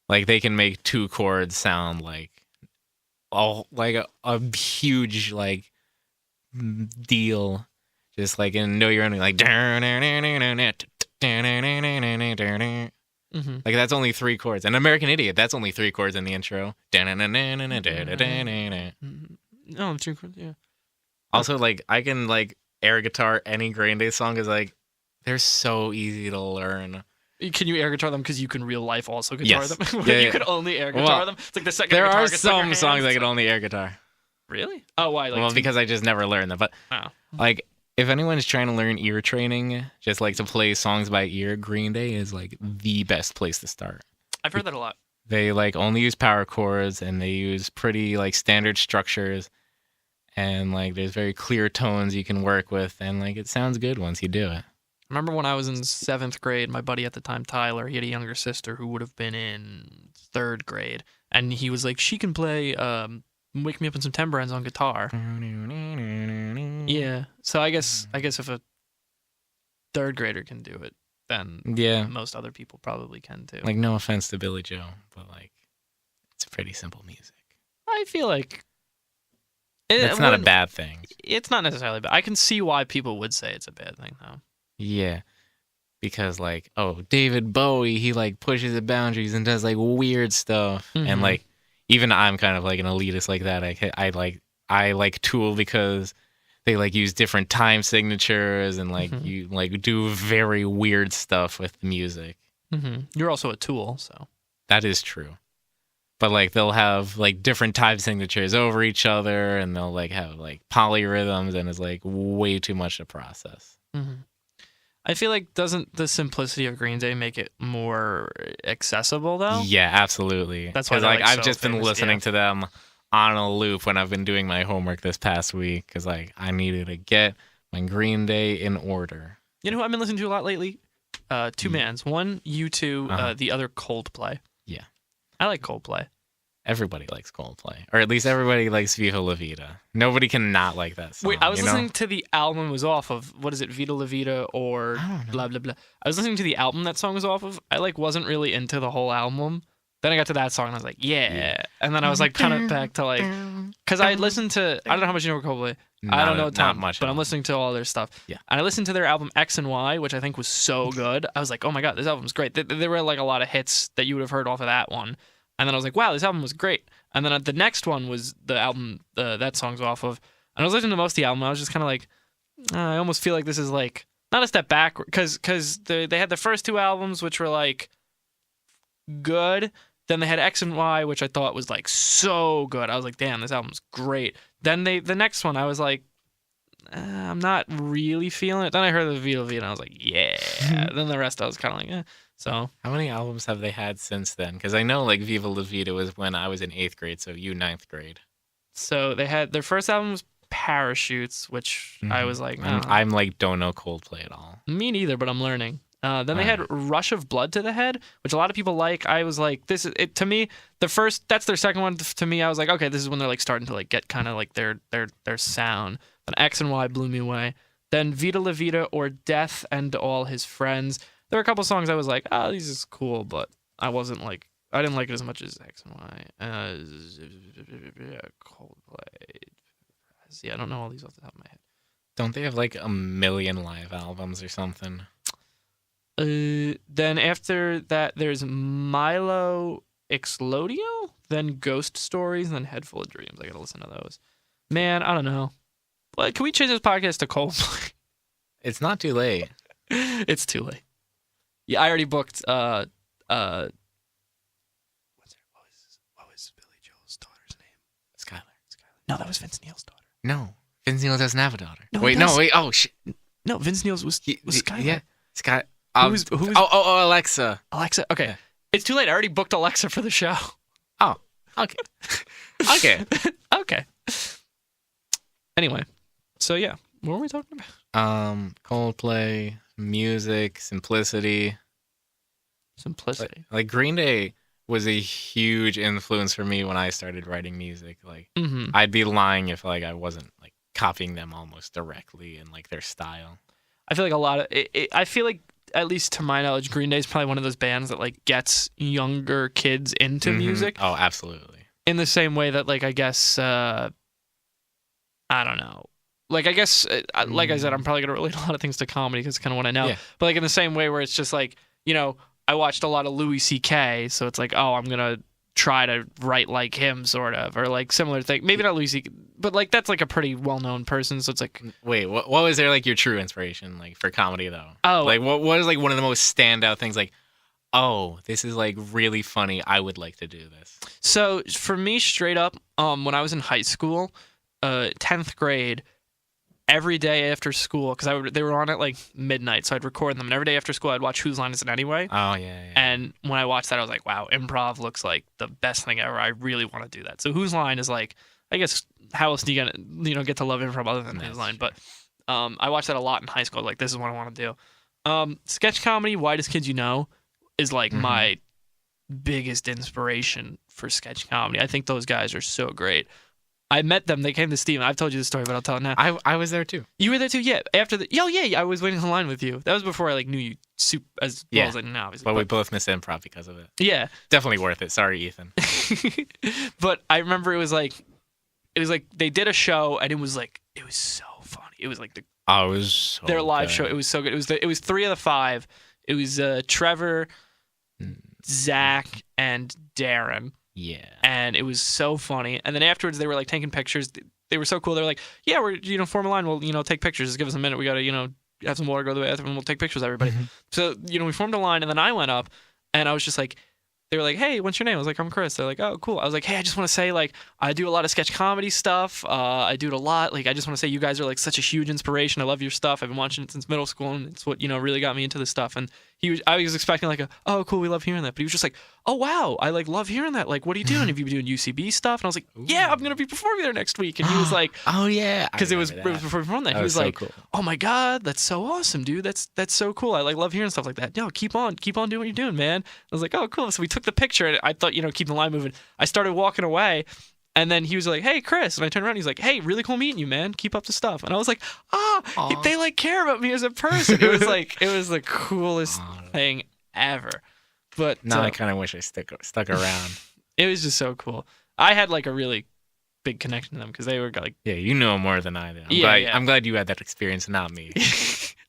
Like they can make 2 chords sound like a huge like deal. Just like in Know Your Enemy, like like that's only 3 chords. And American Idiot, that's only 3 chords in the intro. No, 3 chords, yeah. Also, like, I can, like, air guitar any Green Day song is, like, they're so easy to learn. Can you air guitar them because you can real life also guitar them? You could only air guitar them? It's like the second there guitar are gets on your some songs hands, I can only air guitar. Really? Oh, why? Like because I just never learned them. But, like, if anyone's trying to learn ear training, just, like, to play songs by ear, Green Day is, like, the best place to start. I've heard that a lot. They, like, only use power chords, and they use pretty, like, standard structures. And, like, there's very clear tones you can work with, and, like, it sounds good once you do it. I remember when I was in 7th grade, my buddy at the time, Tyler, he had a younger sister who would have been in 3rd grade, and he was like, she can play Wake Me Up in September Ends on guitar. Yeah, so I guess if a 3rd grader can do it, then most other people probably can too. Like, no offense to Billy Joe, but, like, it's pretty simple music. I feel like... It's not a bad thing. It's not necessarily bad. I can see why people would say it's a bad thing, though. Yeah. Because, like, David Bowie, he, like, pushes the boundaries and does, like, weird stuff. And, like, even I'm kind of, like, an elitist like that. I like Tool because they, like, use different time signatures and, like, you, like, do very weird stuff with the music. You're also a Tool, so. That is true. But, like, they'll have, like, different time signatures over each other, and they'll, like, have, like, polyrhythms, and it's, like, way too much to process. I feel like doesn't the simplicity of Green Day make it more accessible though? Yeah, absolutely. That's why 'Cause, they're, like like, I've so just been famous, listening yeah. to them on a loop when I've been doing my homework this past week because like I needed to get my Green Day in order. You know who I've been listening to a lot lately? Two Mm. bands. One U2, Uh-huh. the other Coldplay. Yeah. I like Coldplay. Everybody likes Coldplay, or at least everybody likes Viva La Vida. Nobody can not like that song. Wait, I was you know? listening to the album it was off of. What is it, Vita La Vida or I don't know. blah blah blah. I was listening to the album that song was off of. I like wasn't really into the whole album. Then I got to that song and I was like, yeah. And then I was like kind of back to like, because I had listened to, I don't know how much you know Coldplay. I don't know a ton, not much, but at I'm all. listening to all their stuff. Yeah. And I listened to their album X and Y, which I think was so good. I was like, oh my God, this album's great. There were like a lot of hits that you would have heard off of that one. And then I was like, wow, this album was great. And then the next one was the album that song's off of. And I was listening to most of the album. And I was just kind of like, I almost feel like this is like, not a step back, because they had the first two albums, which were like good. Then they had X and Y, which I thought was like so good. I was like, damn, this album's great. Then the next one, I was like, I'm not really feeling it. Then I heard the Vita Vita, and I was like, yeah. Then the rest, I was kind of like, eh. So How many albums have they had since then? Because I know like Viva La Vida was when I was in 8th grade, so you 9th grade. they had their first album was Parachutes, which I was like, I'm like don't know Coldplay at all. me neither, but I'm learning. Then they had Rush of Blood to the Head, which a lot of people like. I was like, this is it to me. That's their second one. To me, I was like, okay, this is when they're like starting to like get kind of like their sound. Then X and Y blew me away. Then Vita La Vida or Death and All His Friends. There were a couple songs I was like, oh, these is cool, but I wasn't like, I didn't like it as much as X and Y. Coldplay. See, I don't know all these off the top of my head. Don't they have like a million live albums or something? Then after that, there's Milo Exlodio, then Ghost Stories, and then Head Full of Dreams. I gotta listen to those. Man, I don't know. Like, can we change this podcast to Coldplay? It's not too late. It's too late. Yeah, I already booked. What was Billy Joel's daughter's name? Skylar. No, that was Vince Neil's daughter. No, Vince Neil doesn't have a daughter. No, he wait, does. no, wait. Oh shit. No, Vince Neil's was Skylar. Yeah, Sky. Who's Oh, Alexa. Alexa? Okay, Yeah. it's too late. I already booked Alexa for the show. Oh, okay. Okay. Okay. Anyway, so yeah, what were we talking about? Coldplay, music, simplicity. Simplicity. Like Green Day was a huge influence for me when I started writing music. Like Mm-hmm. I'd be lying if like I wasn't like copying them almost directly in like their style. I feel like a lot of I feel like, at least to my knowledge, Green Day is probably one of those bands that like gets younger kids into Mhm. music Oh, absolutely. in the same way that like I guess I don't know. Like I guess like I said, I'm probably gonna relate a lot of things to comedy because it's kind of what I know. Yeah. But like in the same way where it's just like, you know, I watched a lot of Louis C.K., so it's like, oh, I'm gonna try to write like him, sort of, or like similar thing. Maybe not Louis C.K., but like that's like a pretty well-known person, so it's like, Wait, what was there like your true inspiration like for comedy though? oh, Like what is like one of the most standout things like, oh, this is like really funny. I would like to do this. So for me, straight up, when I was in high school, 10th grade, every day after school, because they were on at like midnight, so I'd record them, and every day after school I'd watch Whose Line Is It Anyway? Oh yeah. And when I watched that, I was like, wow, improv looks like the best thing ever. I really want to do that. So Whose Line is like, I guess, how else do you get to love improv other than That's Whose Line? true. But I watched that a lot in high school. Like, this is what I want to do. Sketch comedy, Whitest Kids You Know, is like Mhm. my biggest inspiration for sketch comedy. I think those guys are so great. I met them. They came to Steven. I've told you the story, but I'll tell it now. I was there too. You were there too, yeah. After the, yeah, I was waiting in line with you. That was before I like knew you as well Yeah. as I know now, obviously. But we both missed improv because of it. Yeah, Definitely worth it. Sorry, Ethan. but I remember it was like they did a show and it was so funny. It was like Oh, it was so their live good. show. It was so good. It was 3 of the 5. It was Trevor, Zach, and Darren. Yeah. And it was so funny. And then afterwards, they were like taking pictures. They were so cool. They were like, "Yeah, we're form a line. We'll take pictures. Just give us a minute. We gotta have some water, go to the bathroom, and we'll take pictures of everybody." Mhm. So we formed a line, and then I went up, and I was just like, they were like, "Hey, what's your name?" I was like, "I'm Chris." They're like, "Oh, cool." I was like, "Hey, I just want to say like I do a lot of sketch comedy stuff. I do it a lot. Like I just want to say you guys are like such a huge inspiration. I love your stuff. I've been watching it since middle school, and it's what really got me into this stuff." And I was expecting like "Oh, cool, we love hearing that," but he was just like, "Oh, wow, I like love hearing that. Like, what are you doing? Have you been doing UCB stuff?" And I was like, "Yeah, I'm gonna be performing there next week." And he was like, "Oh yeah," because it was before that. He was so like, cool. "Oh my god, that's so awesome, dude. That's so cool. I like love hearing stuff like that. Yo, keep on doing what you're doing, man." I was like, "Oh, cool." So we took the picture, and I thought, keep the line moving. I started walking away, and then he was like, "Hey, Chris," and I turned around. He's like, "Hey, really cool meeting you, man. Keep up the stuff." And I was like, they like care about me as a person. It was like it was the coolest thing ever. But now I kind of wish I stuck around. It was just so cool. I had like a really big connection to them because they were like, yeah, you know more than I did. I'm glad you had that experience, not me.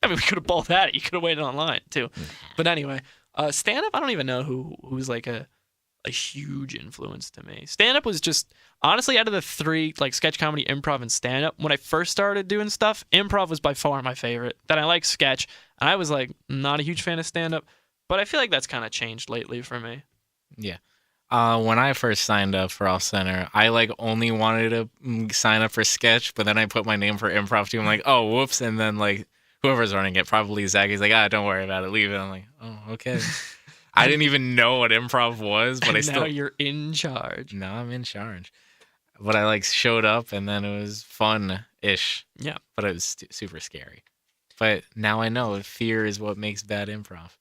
I mean, we could have both had it. You could have waited online too. But anyway, stand up. I don't even know who's like a huge influence to me. Stand up was just honestly out of the three, like sketch comedy, improv, and stand up. When I first started doing stuff, improv was by far my favorite. Then I like sketch, and I was like not a huge fan of stand up. But I feel like that's kind of changed lately for me. Yeah. When I first signed up for Off Center, I like only wanted to sign up for sketch, but then I put my name for improv too. I'm like, oh, whoops. And then like whoever's running it, probably Zach, he's like, don't worry about it, leave it. I'm like, oh, okay. I didn't even know what improv was, but now you're in charge. Now I'm in charge. But I like showed up, and then it was fun-ish. Yeah. But it was super scary. But now I know fear is what makes bad improv.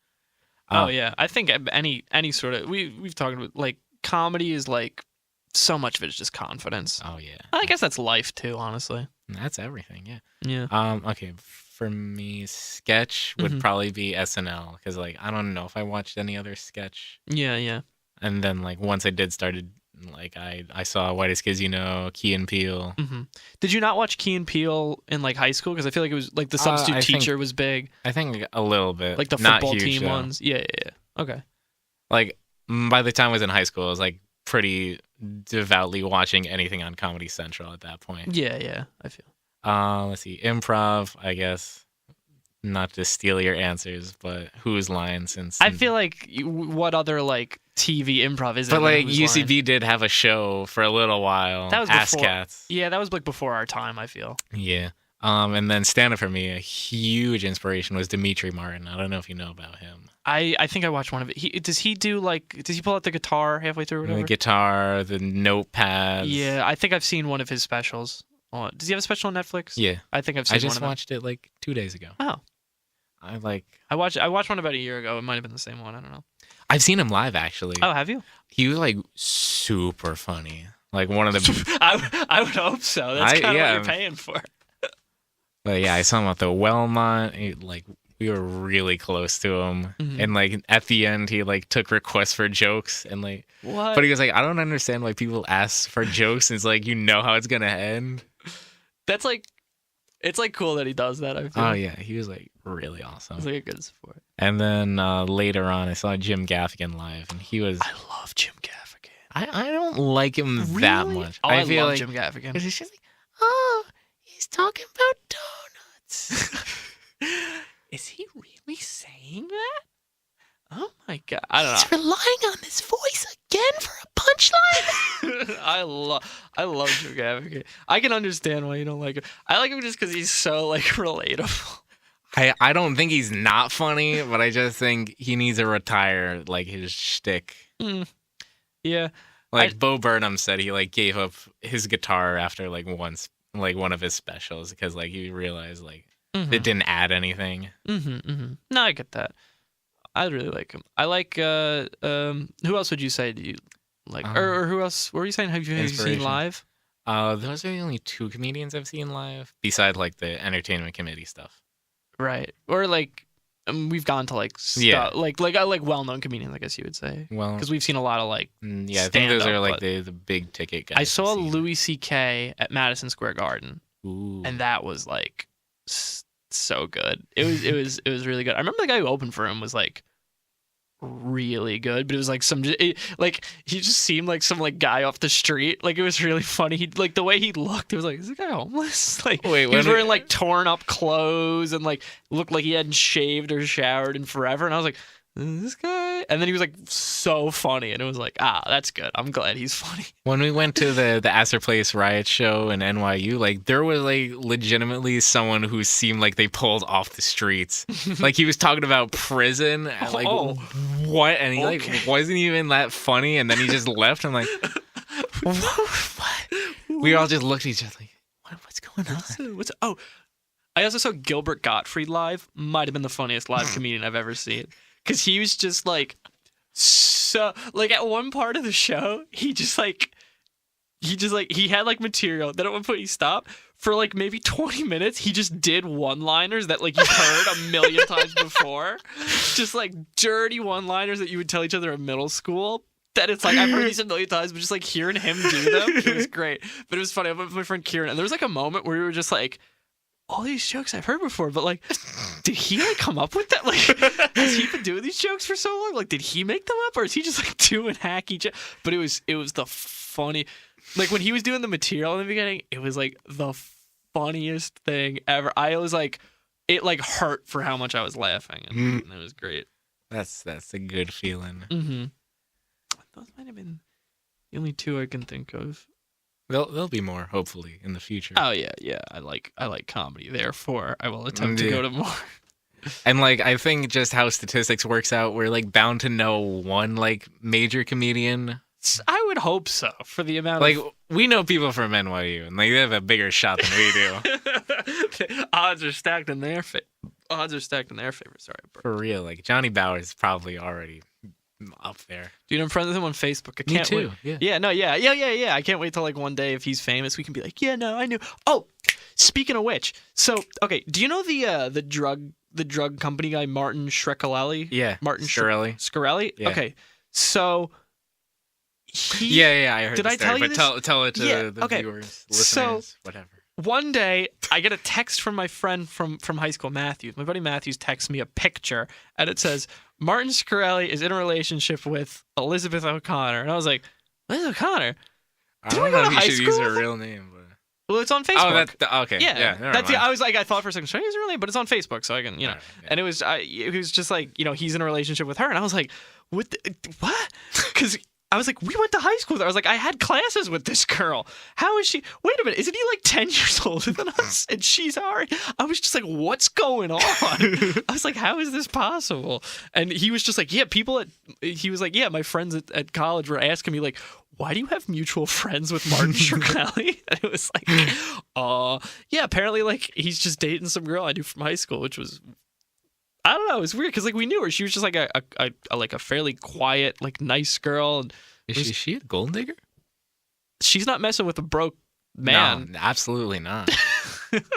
Oh yeah, I think any sort of we've talked about like comedy is like so much of it is just confidence. Oh yeah. I guess that's life too, honestly. That's everything, yeah. Yeah. Okay, for me, sketch would probably be SNL because like I don't know if I watched any other sketch. Yeah. And then like once I started like I saw Whitest Kids You Know, Key and Peele. Mm-hmm. Did you not watch Key and Peele in like high school? Because I feel like it was like the substitute teacher was big. I think a little bit. Like the football team ones. Yeah. Okay. Like by the time I was in high school, I was like pretty devoutly watching anything on Comedy Central at that point. Yeah. I feel. Let's see, improv. I guess not to steal your answers, but Whose Line? Since I feel like what other like TV improv is it? But like UCB did have a show for a little while. That was Ass before, Cats. Yeah, that was like before our time, I feel. Yeah. And then stand up for me, a huge inspiration was Dimitri Martin. I don't know if you know about him. I think I watched one of it. Does he pull out the guitar halfway through or whatever? The guitar, the notepads. Yeah, I think I've seen one of his specials. Does he have a special on Netflix? Yeah. I think I've seen one of them. I just watched it like 2 days ago. Oh. I watched one about a year ago. It might have been the same one. I don't know. I've seen him live actually. Oh, have you? He was like super funny. Like one of the. I would hope so. That's kind of what you're paying for. But yeah, I saw him at the Wellmont. Like we were really close to him, and like at the end, he like took requests for jokes and like. What? But he was like, I don't understand why people ask for jokes. And it's like you know how it's gonna end. That's like. It's like cool that he does that. I feel. Oh yeah, he was like really awesome. He's like a good support. And then later on, I saw Jim Gaffigan live, and he was. I love Jim Gaffigan. I don't like him that much. Oh, I feel love like, Jim Gaffigan. It's just like, oh, he's talking about donuts. Is he really saying that? Oh my god! I don't know. He's relying on this voice again for a punchline. I love Jim Gaffigan. I can understand why you don't like him. I like him just because he's so like relatable. I don't think he's not funny, but I just think he needs to retire like his shtick. Yeah. Like Bo Burnham said, he like gave up his guitar after like one of his specials because like he realized like it didn't add anything. No, I get that. I really like him. I like who else would you say do you like or who else? What were you saying? Have you seen live? Those are the only two comedians I've seen live besides like the entertainment committee stuff. Right. Or like we've gone to like stuff, like well-known comedians, I guess you would say. Well, because we've seen a lot of like I think those are like the big ticket guys. I saw Louis C.K. at Madison Square Garden. Ooh. And that was like so good. It was really good. I remember the guy who opened for him was like really good, but it was like he just seemed like some like guy off the street. Like it was really funny. He like the way he looked, it was like, is this guy homeless? Like he was wearing like torn up clothes and like looked like he hadn't shaved or showered in forever. And I was like, is this guy? guy? And then he was like so funny, and it was like, that's good. I'm glad he's funny. When we went to the Astor Place riot show in NYU, like there was like legitimately someone who seemed like they pulled off the streets. Like he was talking about prison, and like what, and he like wasn't even that funny, and then he just left. I'm like, what? We all just looked at each other like, what's going on? I also saw Gilbert Gottfried live. Might have been the funniest live comedian I've ever seen. Because he was just like, so, like at one part of the show, he had like material. Then at one point he stopped. For like maybe 20 minutes, he just did one-liners that like you've heard a million times before. Just like dirty one-liners that you would tell each other in middle school. That it's like, I've heard these a million times, but just like hearing him do them, it was great. But it was funny. I went with my friend Kieran, and there was like a moment where we were just like, all these jokes I've heard before, but like, did he like come up with that? Like, has he been doing these jokes for so long? Like, did he make them up, or is he just like doing hacky jokes? But it was the funny, like when he was doing the material in the beginning, it was like the funniest thing ever. I was like, it like hurt for how much I was laughing, and it was great. That's a good feeling. Mm-hmm. Those might have been the only two I can think of. There'll be more, hopefully, in the future. Oh yeah. I like comedy. Therefore, I will attempt to go to more. And like, I think just how statistics works out, we're like bound to know one like major comedian. I would hope so, for the amount like we know people from NYU, and like they have a bigger shot than we do. Odds are stacked in their favor. Sorry, bro. For real. Like Johnny Bauer is probably already up there. Dude, I'm friends with him on Facebook. I can't Me too. Wait. Yeah. I can't wait till like one day if he's famous, we can be like, yeah, no, I knew. Oh, speaking of which, so okay, do you know the drug company guy Martin Shkreli? Yeah, Martin Shkreli. Yeah. Okay, so he. Yeah. I heard. Did I tell you this? Tell it to the viewers, listeners, whatever. One day, I get a text from my friend from high school, Matthew. My buddy Matthews texts me a picture, and it says, Martin Shkreli is in a relationship with Elizabeth O'Connor. And I was like, Elizabeth O'Connor? I don't know if you should use her real name. But... Well, it's on Facebook. Oh, okay. Yeah. I was like, I thought for a second, should I use her real name? But it's on Facebook, so I can, Right, yeah. And it was just like, he's in a relationship with her. And I was like, what? Because... I was like, we went to high school with her. I was like, I had classes with this girl. How is she? Wait a minute. Isn't he like 10 years older than us? And she's already. I was just like, what's going on? I was like, how is this possible? And he was just like, he was like, my friends at college were asking me like, why do you have mutual friends with Martin Shkreli? And it was like, apparently like he's just dating some girl I knew from high school, which was, I don't know. It was weird because like we knew her. She was just like a fairly quiet, like nice girl. And is she a gold digger? She's not messing with a broke man. No, absolutely not.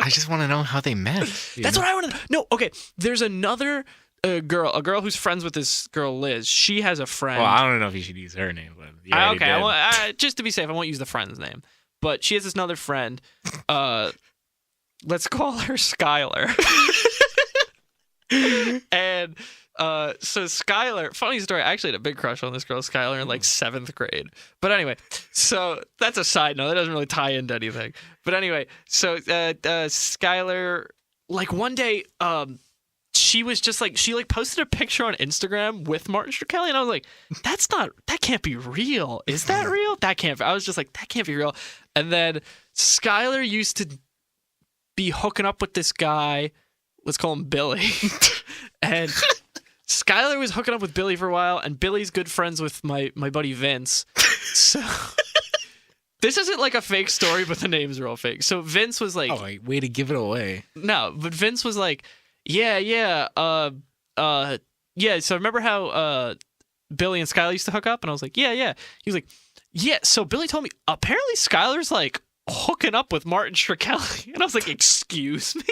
I just want to know how they met. That's what I want to know. No, okay. There's another a girl who's friends with this girl Liz. She has a friend. Well, I don't know if you should use her name, but okay. Just to be safe, I won't use the friend's name. But she has this another friend. Let's call her Skylar. And so Skylar, funny story, I actually had a big crush on this girl Skylar in like 7th grade. But anyway, so that's a side note. That doesn't really tie into anything. But anyway, so Skylar, like one day, she was just like, she like posted a picture on Instagram with Martin Shkreli, and I was like, that can't be real. Is that real? I was just like, that can't be real. And then Skylar used to be hooking up with this guy. Let's call him Billy. And Skylar was hooking up with Billy for a while, and Billy's good friends with my buddy Vince. So this isn't like a fake story, but the names are all fake. So Vince was like, "Oh, way to give it away." No, but Vince was like, yeah. So remember how Billy and Skylar used to hook up? And I was like, yeah. He was like, yeah. So Billy told me apparently Skylar's like hooking up with Martin Shkreli. And I was like, excuse me?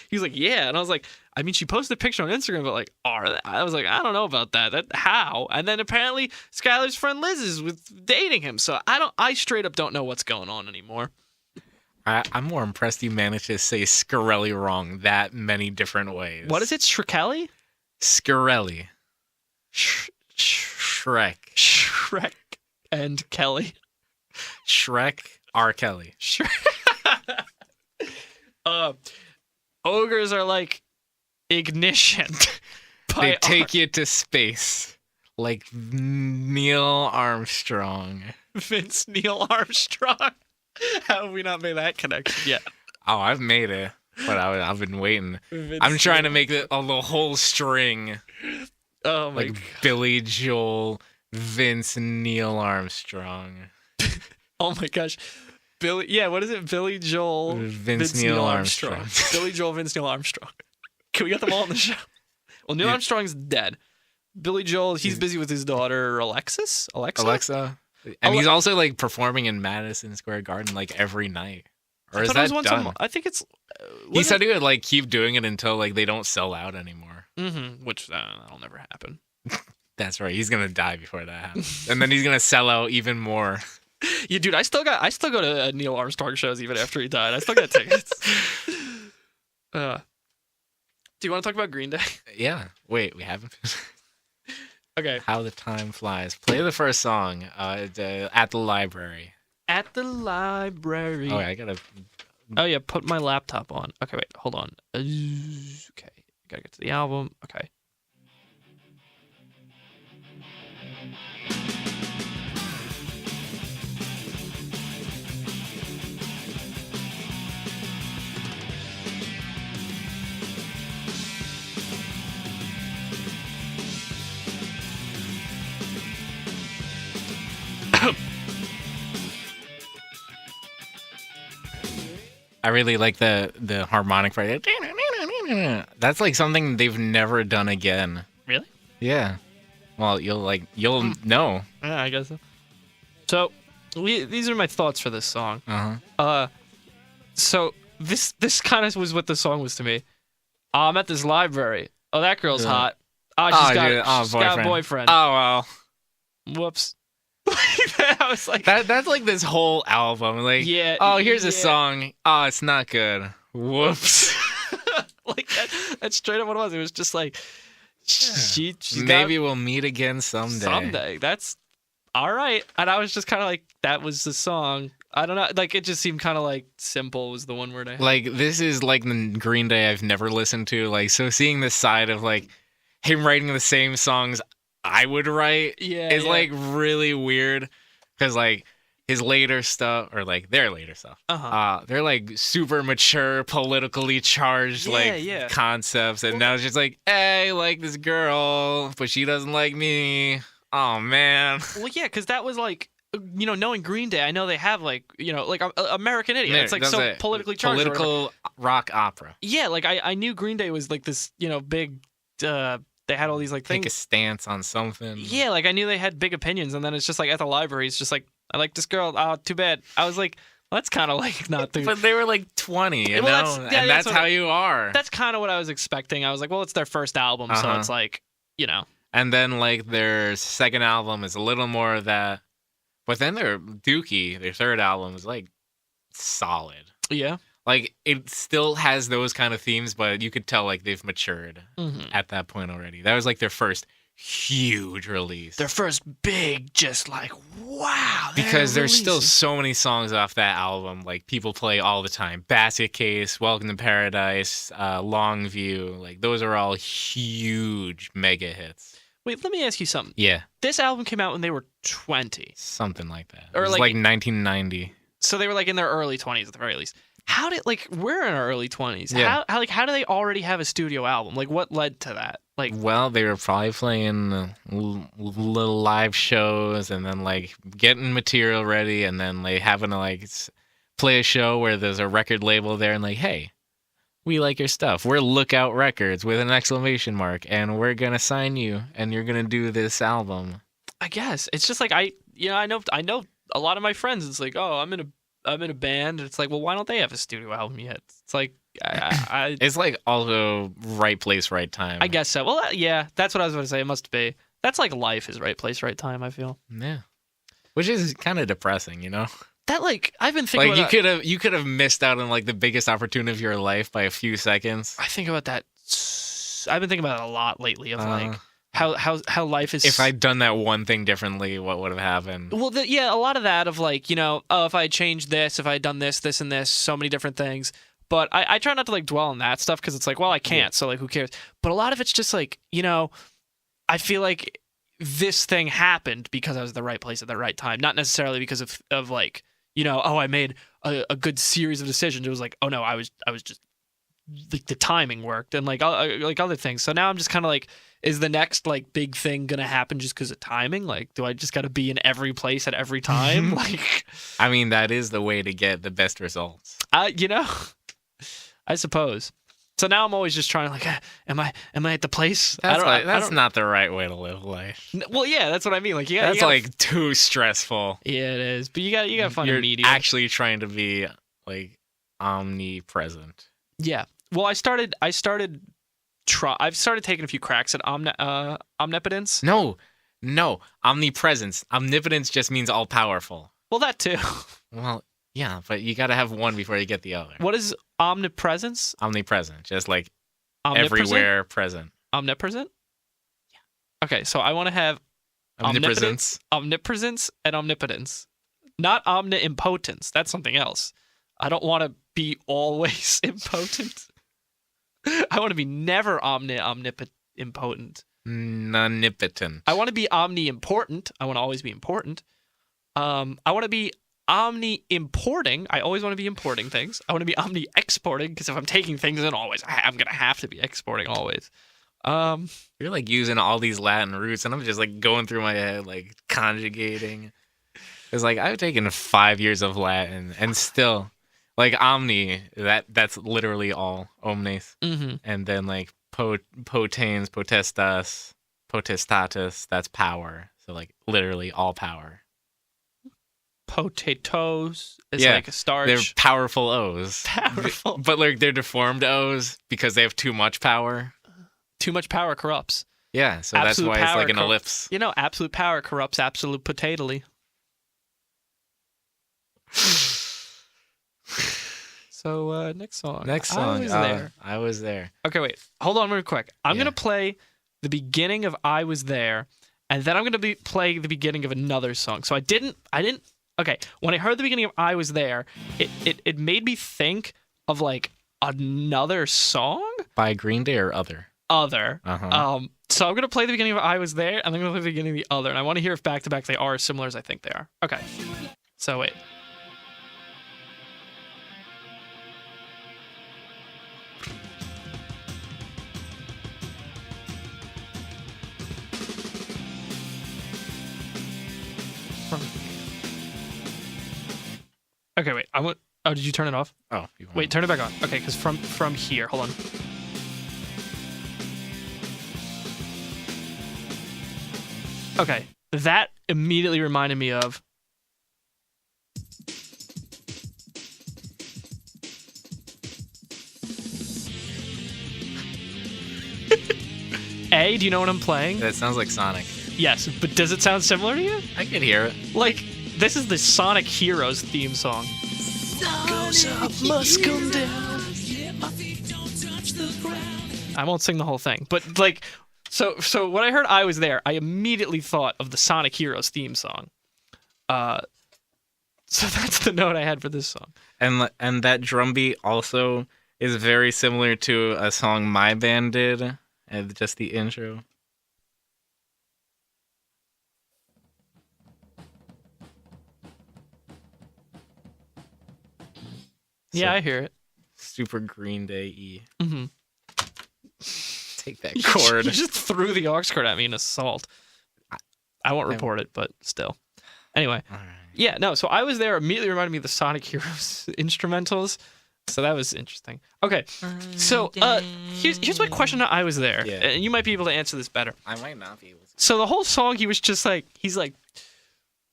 He was like, yeah. And I was like, I mean, she posted a picture on Instagram, but like, I was like, I don't know about that. How? And then apparently Skylar's friend Liz is dating him. So I straight up don't know what's going on anymore. I'm more impressed you managed to say Shkreli wrong that many different ways. What is it? Shkreli? Shkreli. Shrek and Kelly. Shrek R. Kelly. Ogres are like ignition. They take you to space Like Neil Armstrong. Vince Neil Armstrong. How have we not made that connection yet? Oh, I've made it, but I've been waiting. Vince I'm trying to Neil- make it the whole string, Oh my like Billy Joel, Vince, Neil Armstrong, Oh my gosh. Billy, yeah, what is it? Billy Joel, Vince Neil Armstrong. Billy Joel, Vince Neil Armstrong. Can we get them all on the show? Well, Neil Yeah. Armstrong's dead. Billy Joel, he's busy with his daughter Alexis. Alexa, and he's also like performing in Madison Square Garden like every night. Or I is thought it was that once a done? month. I think it's. He said he would like keep doing it until like they don't sell out anymore. Which that'll never happen. That's right. He's gonna die before that happens, and then he's gonna sell out even more. Yeah, dude, I still go to Neil Armstrong shows even after he died. I still got tickets. Do you want to talk about Green Day? Yeah. Wait, we haven't. Okay. How the time flies. Play the first song. At the library. At the library. Oh, I gotta. Oh yeah, put my laptop on. Okay, wait, hold on. Okay, gotta get to the album. Okay. I really like the harmonic part. That's like something they've never done again. Really? Yeah. Well, you'll know. Yeah, I guess so. So, these are my thoughts for this song. Uh-huh. So this kind of was what the song was to me. I'm at this library. Oh, that girl's Yeah. hot. She's got a boyfriend. Oh well. Whoops. I was like, That's like this whole album. Like, Yeah, oh, here's yeah. a song. Oh, it's not good. Whoops. like that's straight up what it was. It was just like, she's Maybe we'll meet again someday. someday. That's all right. And I was just kind of like, that was the song. I don't know. Like, it just seemed kind of like simple was the one word I had. Like, this is like the Green Day I've never listened to. Like, so seeing this side of like him writing the same songs I would write is like really weird. Because like his later stuff, or like their later stuff, they're like super mature, politically charged concepts. And now it's just like, hey, I like this girl, but she doesn't like me. Oh, man. Well, yeah, because that was like, knowing Green Day, I know they have like, like American Idiot. Yeah, It's like that's so it. politically charged. or whatever. Political rock opera. Yeah, like I knew Green Day was like this, big. They had all these like Take a things. stance on something. Yeah, like I knew they had big opinions, and then it's just like at the library, it's just like, I like this girl. Oh, too bad. I was like, well, that's kind of like not the. But they were like 20, you Well, know? that's And that's what how you are. That's kind of what I was expecting. I was like, well, it's their first album, so Uh-huh. it's like, And then like their second album is a little more of that. But then their Dookie, their third album, is like solid. yeah. Like it still has those kind of themes, but you could tell like they've matured Mm-hmm. at that point already. That was like their first huge release. Their first big, just like, wow. they're Because there's still releasing. so many songs off that album like people play all the time. Basket Case, Welcome to Paradise, Longview, like those are all huge mega hits. Wait, let me ask you something. Yeah, This album came out when they were 20. something like that. Or It was like- like 1990. So they were like in their early 20s at the very least. How did, like, we're in our early 20s. Yeah. How do they already have a studio album? Like, what led to that? Like, Well, they were probably playing little live shows and then like getting material ready and then like having to like play a show where there's a record label there and like, hey, we like your stuff. We're Lookout Records with an exclamation mark and we're going to sign you and you're going to do this album. I guess it's just like I know a lot of my friends. It's like, oh, I'm in a band. It's like, well, why don't they have a studio album yet? It's like, I It's like also right place, right time. I guess so. Well, yeah, that's what I was going to say. It must be. That's like life is right place, right time. I feel Yeah. Which is kind of depressing, you know? that. Like, I've been thinking. Like about you could have missed out on like the biggest opportunity of your life by a few seconds. I think about that. I've been thinking about it a lot lately. Of like how life is. If I'd done that one thing differently, what would have happened? Well, yeah, a lot of that of like, oh, if I had changed this, if I had done this, this, and this, so many different things. But I try not to like dwell on that stuff because it's like, well, I can't, so like, who cares? But a lot of it's just like, I feel like this thing happened because I was at the right place at the right time, not necessarily because of like, oh, I made a good series of decisions. It was like, oh no, I was just like the timing worked and like other things. So now I'm just kind of like, is the next like big thing gonna happen just because of timing? Like, do I just got to be in every place at every time? Like, I mean, that is the way to get the best results. I suppose. So now I'm always just trying to like, am I at the place? That's not the right way to live life. Well, yeah, that's what I mean. Like, That's like too stressful. Yeah, it is. But you got to find a medium. You're actually trying to be like omnipresent. Yeah. Well, I've started taking a few cracks at omnipotence. No, omnipresence. Omnipotence just means all powerful. Well, that too. Well, yeah, but you got to have one before you get the other. What is omnipresence? Omnipresent, just like Omnipresent? everywhere present. Omnipresent? Yeah. Okay, so I want to have Omnipresence. Omnipresence and omnipotence. Not omniimpotence. That's something else. I don't want to be always impotent. I want to be never omnipotent. Omnipotent. I want to be omni-important. I want to always be important. I want to be omni-importing. I always want to be importing things. I want to be omni-exporting because if I'm taking things in always, I'm going to have to be exporting always. You're like using all these Latin roots and I'm just like going through my head, like conjugating. It's like I've taken 5 years of Latin and still... Like omni, that's literally all omnes, and then like potens, potestas, potestatus, that's power. So like literally all power. Potatoes is like a starch. They're powerful O's. Powerful, but like they're deformed O's because they have too much power. Too much power corrupts. Yeah, so Absolute that's why it's like an ellipse. Absolute power corrupts absolute potately. So next song. I was there. Okay, wait. Hold on real quick. I'm going to play the beginning of I Was There, and then I'm going to play the beginning of another song. So I didn't okay, when I heard the beginning of I Was There, it made me think of like another song By Green Day or other? Other. Uh-huh. So I'm going to play the beginning of I Was There, and I'm going to play the beginning of the other, and I want to hear if back to back they are as similar as I think they are. Okay. So wait. Okay, wait. Oh, did you turn it off? Oh, wait, turn it back on. Okay, because from here, hold on. Okay, that immediately reminded me of. Do you know what I'm playing? That sounds like Sonic. Yes, but does it sound similar to you? I could hear it. Like, this is the Sonic Heroes theme song. Goes up, must come down. I won't sing the whole thing, but like, so when I heard I Was There, I immediately thought of the Sonic Heroes theme song. So that's the note I had for this song. And that drum beat also is very similar to a song my band did, and just the intro. Yeah, I hear it. Super Green Day-y. Mm-hmm. Take that chord. You just threw the aux cord at me in assault. I won't report it, but still. Anyway. All right. Yeah, no, so I Was There immediately reminded me of the Sonic Heroes instrumentals. So that was interesting. Okay, so here's my question on I Was There. Yeah. And you might be able to answer this better. I might not be able to. So the whole song, he's like,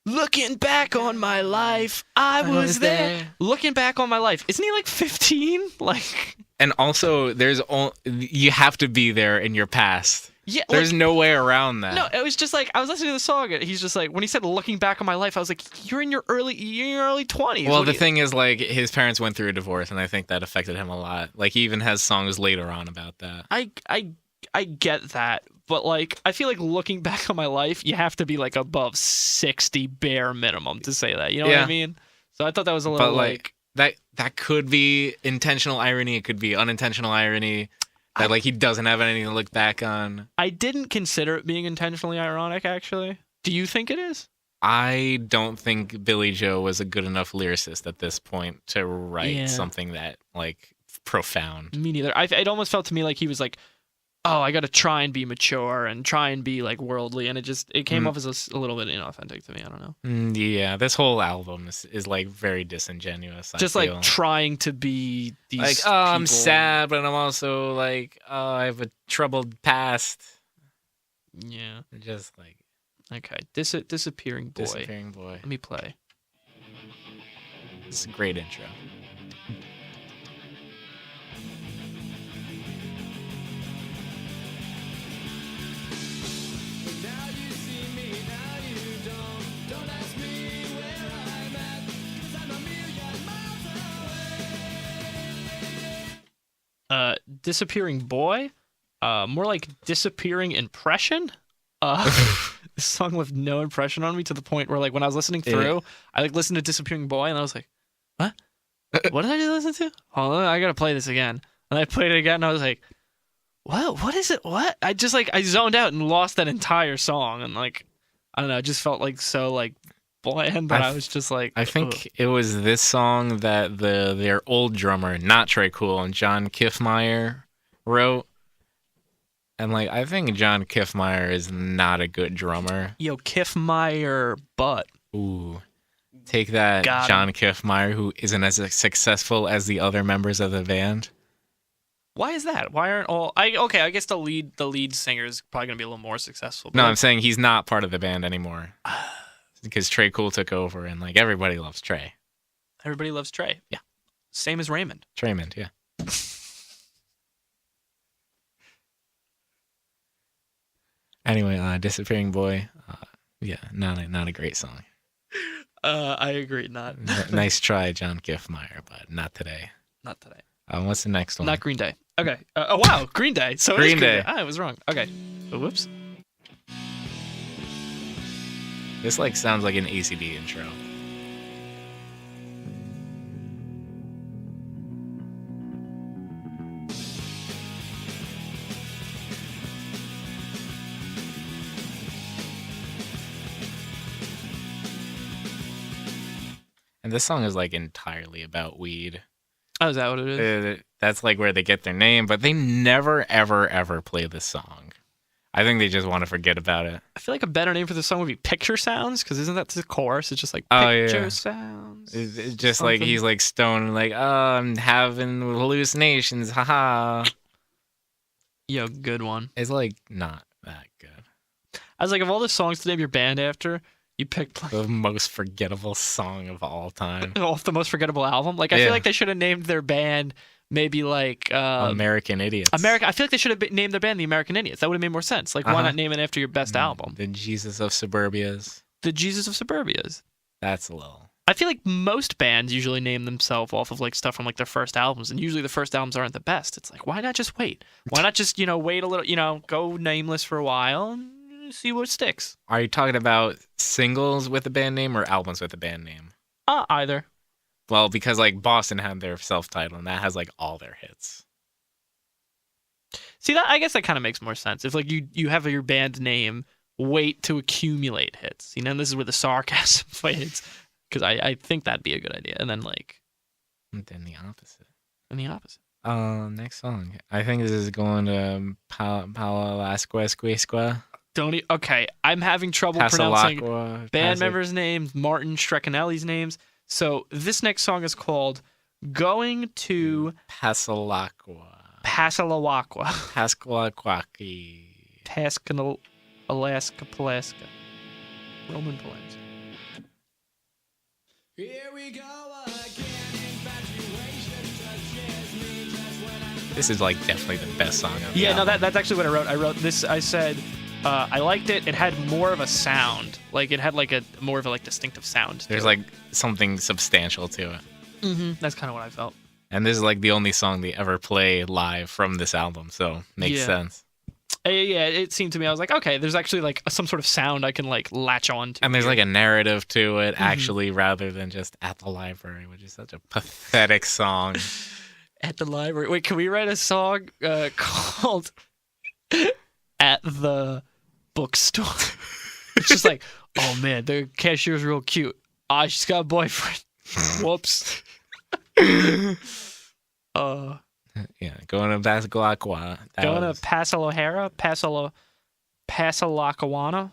looking back on my life, I was there. Looking back on my life. Isn't he like 15? Like, and also, you have to be there in your past. Yeah, there's no way around that. No, it was just like I was listening to the song. And he's just like, when he said "looking back on my life," I was like, "You're in your early 20s." Well, the thing is, like, his parents went through a divorce, and I think that affected him a lot. Like, he even has songs later on about that. I get that, but like, I feel like looking back on my life, you have to be like above 60 bare minimum to say that. You know what I mean? So I thought that was a little that could be intentional irony. It could be unintentional irony. That like he doesn't have anything to look back on. I didn't consider it being intentionally ironic, actually. Do you think it is? I don't think Billy Joe was a good enough lyricist at this point to write Yeah. something that like profound. Me neither. It almost felt to me like he was like, oh, I got to try and be mature and try and be like worldly, and it came off as a little bit inauthentic to me. I don't know. Yeah, this whole album is like very disingenuous. Just I feel. like trying to be these. Like, oh, I'm people. sad, but I'm also like, oh, I have a troubled past. Yeah. Just like Okay. Disappearing boy. disappearing boy. Let me play. It's a great intro. Disappearing boy. More like disappearing impression. This song left no impression on me to the point where like when I was listening through, I like listened to Disappearing Boy and I was like, what? What did I just listen to? Hold on, I gotta play this again. And I played it again and I was like, what? What is it? What? I just like I zoned out and lost that entire song and like I don't know, it just felt like so like bland that I was just like I think it was this song that their old drummer, not Trey Cool, and John Kiffmeyer wrote. And like I think John Kiffmeyer is not a good drummer. Yo, Kiffmeyer butt. Ooh. Take that, Got him. John Kiffmeyer, who isn't as successful as the other members of the band. Why is that? Why aren't all I guess the lead singer is probably gonna be a little more successful. No, but I'm saying he's not part of the band anymore. Because Trey Cool took over and like everybody loves Trey. everybody loves Trey. Yeah. Same as Raymond. Traymond, yeah. Anyway, Disappearing Boy, yeah, not a great song. I agree. Not Nice try, John Kiffmeyer, but not today. not today. What's the next one? Not Green Day. Okay. Oh wow, Green Day. So it is Green Day. I was wrong. Okay. Oh, whoops. This like sounds like an ACD intro. And this song is like entirely about weed. Oh, is that what it is? That's like where they get their name, but they never, ever, ever play this song. I think they just want to forget about it. I feel like a better name for the song would be Picture Sounds, because isn't that the chorus? It's just like Oh, yeah. Picture Sounds. It's just like something. he's like stoned, like, oh, I'm having hallucinations, haha. Yo, good one. It's like not that good. I was like, of all the songs to name your band after, you picked like The most forgettable song of all time. off the most forgettable album. Like I Yeah. feel like they should have named their band maybe like American Idiots. America. I feel like they should have named their band the American Idiots. That would have made more sense. Like, why Uh-huh. not name it after your best album? The Jesus of Suburbias. The Jesus of Suburbias. That's a little. I feel like most bands usually name themselves off of like stuff from like their first albums, and usually the first albums aren't the best. It's like, why not just wait? Why not just wait a little? Go nameless for a while and see what sticks. Are you talking about singles with a band name or albums with a band name? Either. Well, because like Boston had their self-title, and that has like all their hits. See that? I guess that kind of makes more sense. If like you have your band name, wait to accumulate hits. And this is where the sarcasm fades. Because I think that'd be a good idea. And then like And then the opposite. and the opposite. Next song. I think this is going to Paolo Lasquesquesqua. Okay, I'm having trouble pronouncing Pasalacqua. band members' names, Martin Strecanelli's names. So this next song is called "Going to Pasalacqua. Passalawaqua, Pasquaquaki. Pascal, Alaska, Pulaska, Roman Polanski." Here we go again, infatuation touches me just when I This is like definitely the best song of the Yeah, no, album. that's actually what I wrote. I wrote this. I said I liked it. It had more of a sound. Like it had like a more of a like distinctive sound. There's like something substantial to it. That's kind of what I felt. And this is like the only song they ever play live from this album, so makes Yeah. sense. Yeah, it seemed to me. I was like, okay, there's actually like some sort of sound I can like latch on to. And there's here. like a narrative to it, Mm-hmm. actually, rather than just at the library, which is such a pathetic song. At the library. Wait, can we write a song called "At the Bookstore"? It's just like, oh man, the cashier's real cute. Ah, she's got a boyfriend. Whoops. Yeah, going to Pascalaqua. Going to Pasalahara, Pasalakawana,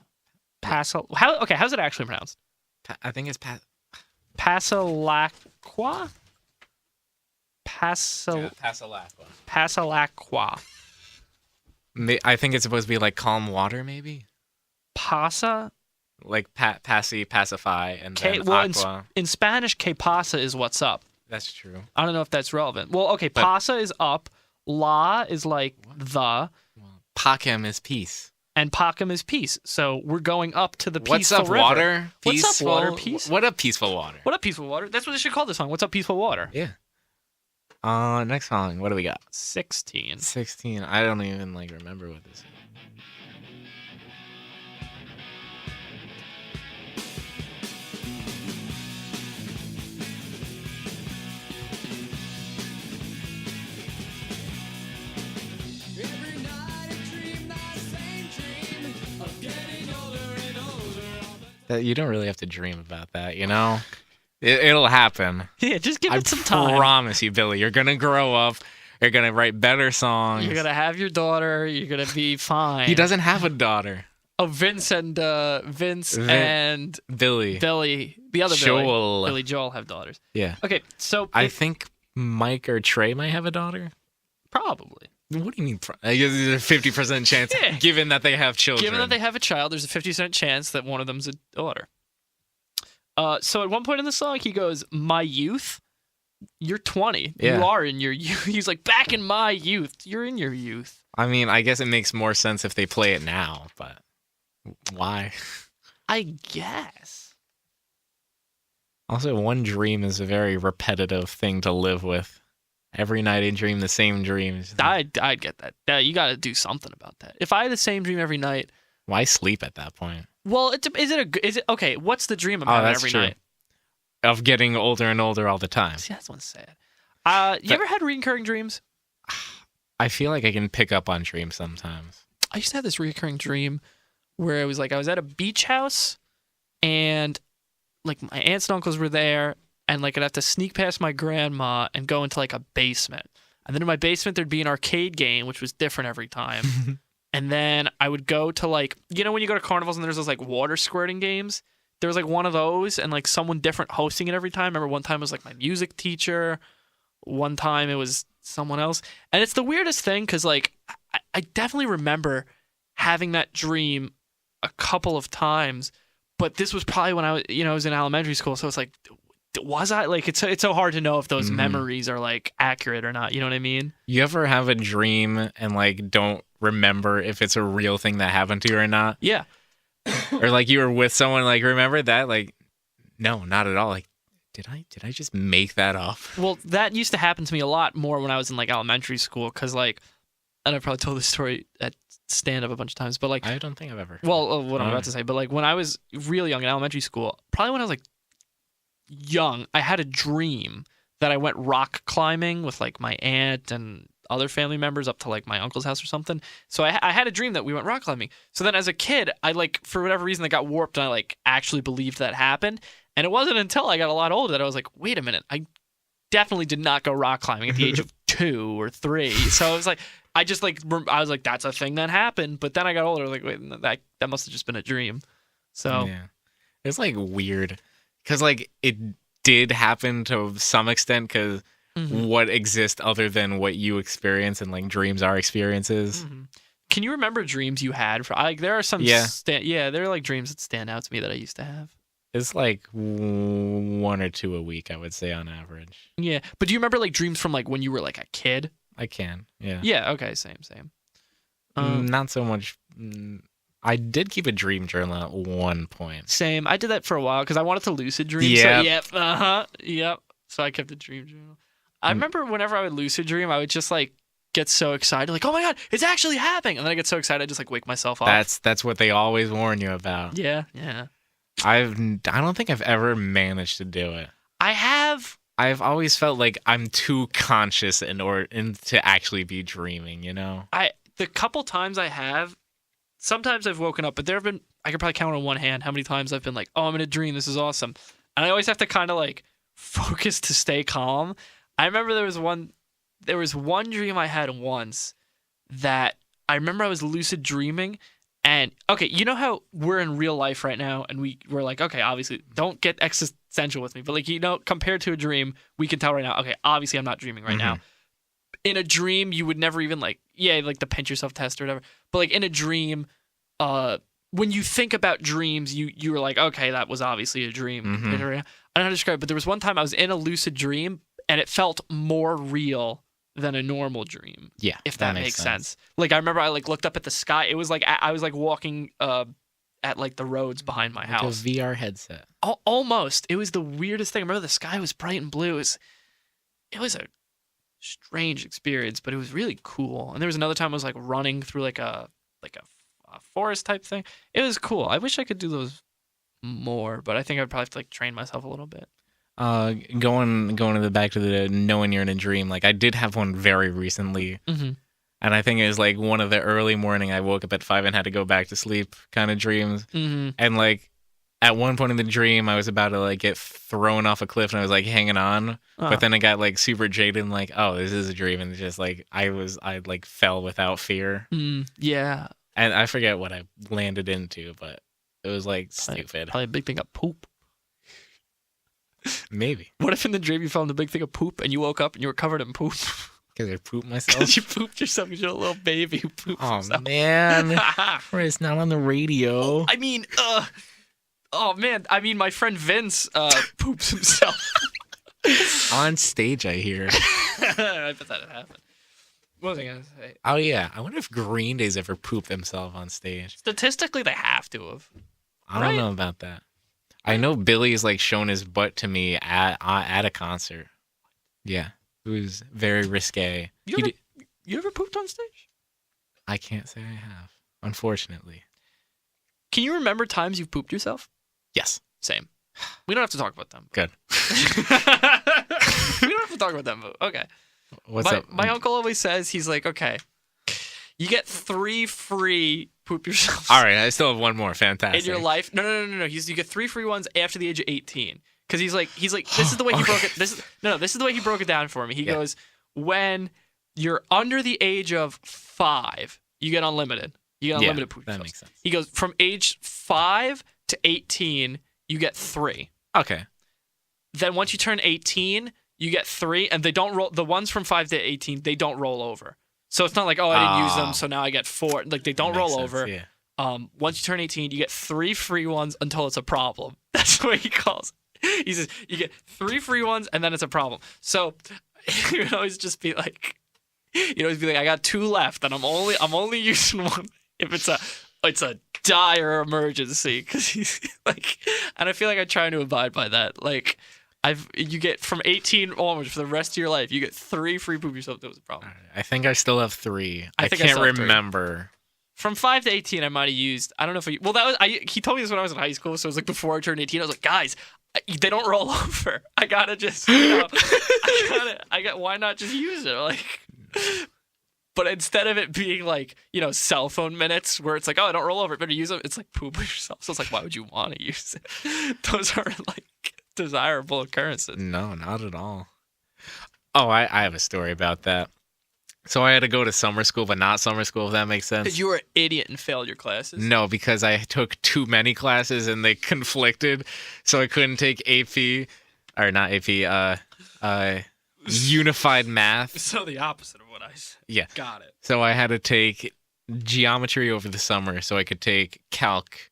how's it actually pronounced? I think it's Pasalaqua, Pascalaqua. Pasalaqua, I think it's supposed to be like calm water, maybe. Pasa. Like pacify, and then Well, aqua. in Spanish, que pasa is what's up. That's true. I don't know if that's relevant. Well, okay, pasa is up, la is like the, Pacem is peace. and pacem is peace. So we're going up to the What's peaceful up, river. water? What's up, Peaceful? water? Peace? What up, peaceful water? What up, peaceful water? That's what they should call this song. What's up, peaceful water? Yeah. Next song. What do we got? 16. 16. I don't even remember what this is. Every night I dream that same dream of getting older and older. You don't really have to dream about that, you know? It'll happen. Yeah, just give I it some time. promise you, Billy. You're gonna grow up. You're gonna write better songs. You're going to have your daughter. You're going to be fine. He doesn't have a daughter. Oh, Vince and and Billy. Billy, the other Joel. Billy Joel have daughters. Yeah. Okay, so I think Mike or Trey might have a daughter. probably. What do you mean? I guess there's a 50% chance, Yeah. given that they have children. Given that they have a child, there's a 50% chance that one of them's a daughter. So at one point in the song, he goes, "My youth, you're 20. Yeah. You are in your youth." He's like, "Back in my youth, you're in your youth." I mean, I guess it makes more sense if they play it now, but why? I guess. Also, one dream is a very repetitive thing to live with. Every night I dream the same dreams. I'd get that. You got to do something about that. If I had the same dream every night, Why sleep at that point? well, is it okay? What's the dream about that's every true. night? Of getting older and older all the time. See, that's what's sad. You ever had recurring dreams? I feel like I can pick up on dreams sometimes. I used to have this recurring dream where it was like I was at a beach house and like my aunts and uncles were there and like I'd have to sneak past my grandma and go into like a basement. And then in my basement there'd be an arcade game which was different every time. And then I would go to like, you know when you go to carnivals and there's those like water squirting games? There was like one of those and like someone different hosting it every time. I remember one time it was like my music teacher. One time it was someone else. And it's the weirdest thing because like I definitely remember having that dream a couple of times, but this was probably when I was in elementary school. So it's like, was I like, it's so hard to know if those memories are like accurate or not. You know what I mean? You ever have a dream and like don't remember if it's a real thing that happened to you or not? Yeah. Or like you were with someone, like remember that? Like, no, not at all. Like, did I just make that up? Well, that used to happen to me a lot more when I was in like elementary school because like, and I've probably told this story at stand up a bunch of times, but like, I don't think I've ever. well, what I'm Alright. about to say, but like when I was really young in elementary school, probably when I was like young, I had a dream that I went rock climbing with like my aunt and other family members up to like my uncle's house or something. So I had a dream that we went rock climbing. So then as a kid, I like, for whatever reason, that got warped and I like actually believed that happened. And it wasn't until I got a lot older that I was like, wait a minute, I definitely did not go rock climbing at the age of 2 or 3. So I was like, I was like, that's a thing that happened. But then I got older, like, wait, that must have just been a dream. So Yeah, it's like weird because like it did happen to some extent because what exists other than what you experience and like dreams are experiences. Can you remember dreams you had? Like there are some, Yeah. there are like dreams that stand out to me that I used to have. It's like 1 or 2 a week, I would say on average. Yeah, but do you remember like dreams from like when you were like a kid? I can, yeah. Yeah. Okay. Same. Not so much. I did keep a dream journal at one point. Same. I did that for a while because I wanted to lucid dream. Yep. So, yep. So I kept a dream journal. I remember whenever I would lucid dream, I would just like get so excited, like, oh my god, it's actually happening, and then I get so excited, I just like wake myself up. That's what they always warn you about. Yeah. I don't think I've ever managed to do it. I have I've always felt like I'm too conscious to actually be dreaming, you know? The couple times I have, sometimes I've woken up, but there have been, I could probably count on one hand how many times I've been like, oh, I'm in a dream. This is awesome. And I always have to kind of like focus to stay calm. I remember there was one dream I had once that I remember I was lucid dreaming. And okay, you know how we're in real life right now, and we're like, okay, obviously, don't get existential with me, but like, compared to a dream, we can tell right now, okay, obviously, I'm not dreaming right now. In a dream, you would never even like the pinch yourself test or whatever. But like in a dream, when you think about dreams, you were like, okay, that was obviously a dream. I don't know how to describe it, but there was one time I was in a lucid dream, and it felt more real than a normal dream. Yeah, if that makes sense. Like I remember I like looked up at the sky. It was like I was like walking at like the roads behind my house. Like a VR headset. Almost. It was the weirdest thing. I remember the sky was bright and blue. It was a strange experience, but it was really cool. And there was another time I was like running through like a forest type thing. It was cool. I wish I could do those more, but I think I'd probably have to like train myself a little bit. Going back to the knowing you're in a dream, like I did have one very recently, and I think it was like one of the early morning. I woke up at 5 and had to go back to sleep kind of dreams, and like at one point in the dream, I was about to like get thrown off a cliff, and I was like hanging on, but then I got like super jaded, and like, oh, this is a dream, and just like I like fell without fear. Yeah, and I forget what I landed into, but it was like stupid. Probably a big thing of poop. Maybe. What if in the dream you found the big thing of poop and you woke up and you were covered in poop? Because I pooped myself? Because you pooped yourself because you're a little baby who pooped himself. Man. It's not on the radio. I mean, my friend Vince poops himself. On stage, I hear. I bet that happened. What was I going to say? Oh, yeah. I wonder if Green Day's ever pooped themselves on stage. Statistically, they have to have. I don't know about that. I know Billy's like shown his butt to me at a concert. Yeah, it was very risque. You ever pooped on stage? I can't say I have, unfortunately. Can you remember times you've pooped yourself? Yes. Same. We don't have to talk about them. Good. We don't have to talk about them, but okay. What's up? My uncle always says, he's like, okay, you get 3 free poop yourself. All right, I still have one more. Fantastic. In your life. No. You get 3 free ones after the age of 18. Because he's like, this is the way he broke it. This is the way he broke it down for me. He goes, when you're under the age of 5, you get unlimited. You get unlimited poop yourself. That makes sense. He goes, from age 5 to 18, you get 3. Okay. Then once you turn 18, you get 3, and they don't roll. The ones from 5 to 18, they don't roll over. So it's not like, oh, I didn't use them, so now I get 4. Like, they don't roll over. Yeah. Once you turn 18, you get 3 free ones until it's a problem. That's what he calls it. He says, you get 3 free ones, and then it's a problem. So you would always just be like, I got 2 left, and I'm only using one if it's a dire emergency. Because he's like, and I feel like I'm trying to abide by that. Like, you get from 18 onwards for the rest of your life, you get 3 free poop yourself. That was a problem. I think I still have 3. I think can't still have 3. remember. From 5 to 18, I might have used. I don't know if he told me this when I was in high school, so it was like before I turned 18. I was like, guys, they don't roll over. I gotta just, why not just use it? Like, but instead of it being like, cell phone minutes where it's like, oh, don't roll over, better use them. It's like poop yourself. So it's like, why would you want to use it? Those aren't like desirable occurrences. No, not at all. Oh, I have a story about that. So I had to go to summer school, but not summer school, if that makes sense. Because you were an idiot and failed your classes? No, because I took too many classes and they conflicted. So I couldn't take AP, or not AP, unified math. So the opposite of what I said. Yeah. Got it. So I had to take geometry over the summer so I could take calc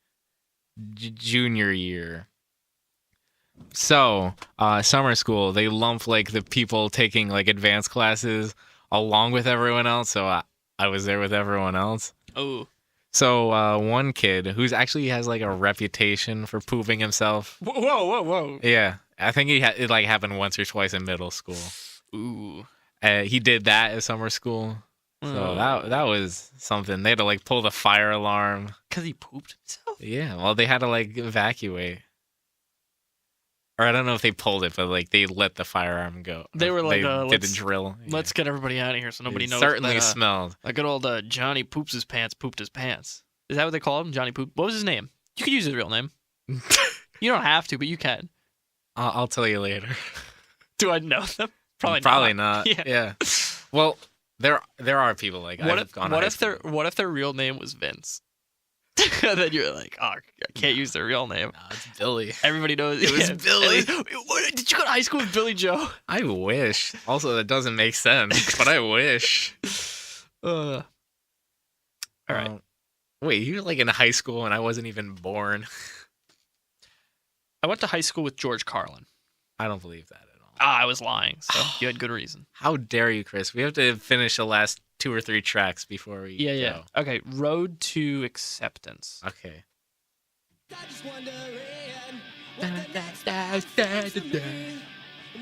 junior year. So summer school, they lump like the people taking like advanced classes along with everyone else, so I was there with everyone else. Oh. So one kid who's actually has like a reputation for pooping himself. Whoa. Yeah, I think it like happened once or twice in middle school. Ooh. He did that at summer school. So that was something. They had to like pull the fire alarm. Because he pooped himself? Yeah, well they had to like evacuate. or I don't know if they pulled it, but like they let the firearm go. They were like, they did a let's- drill. Let's get everybody out of here so nobody It knows. certainly that, smelled. like good old Johnny poops his pants, pooped his pants. Is that what they call him? Johnny Poop. What was his name? You could use his real name. You don't have to, but you can. I'll tell you later. Do I know them? Probably not. Yeah. Yeah. Well, there are people like What I've if gone to high school with. what if their real name was Vince? And then you're like, oh, I can't use their real name. No, it's Billy. Everybody knows It was Billy. What, did you go to high school with Billy Joe? I wish. Also, that doesn't make sense, but I wish. All right. Wait, you were like in high school and I wasn't even born. I went to high school with George Carlin. I don't believe that at all. I was lying, so you had good reason. How dare you, Chris? We have to finish the last 2 or 3 tracks before we Yeah. go. Okay, Road to Acceptance. Okay. I just wondering what the next step is to me.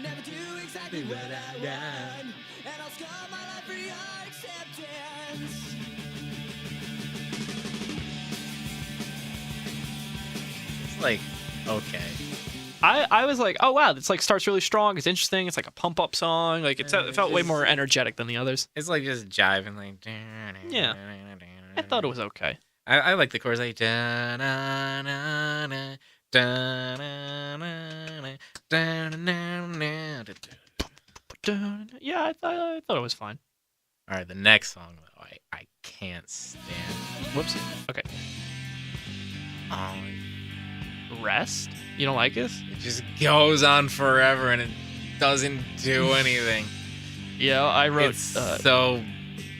Never do exactly what I want, and I'll scar my life for your acceptance. It's like, okay. I was like, oh wow, it's like starts really strong. It's interesting. It's like a pump up song. Like it felt way more energetic than the others. It's like just jiving, like. Yeah. I thought it was okay. I like the chorus, like. Da-na-na-na, da-na-na-na, da-na-na-na. Yeah, I thought it was fine. All right, the next song though, I can't stand. Whoopsie. Okay. Oh, Rest. You don't like it? it just goes on forever and it doesn't do anything. Yeah, I wrote. It's so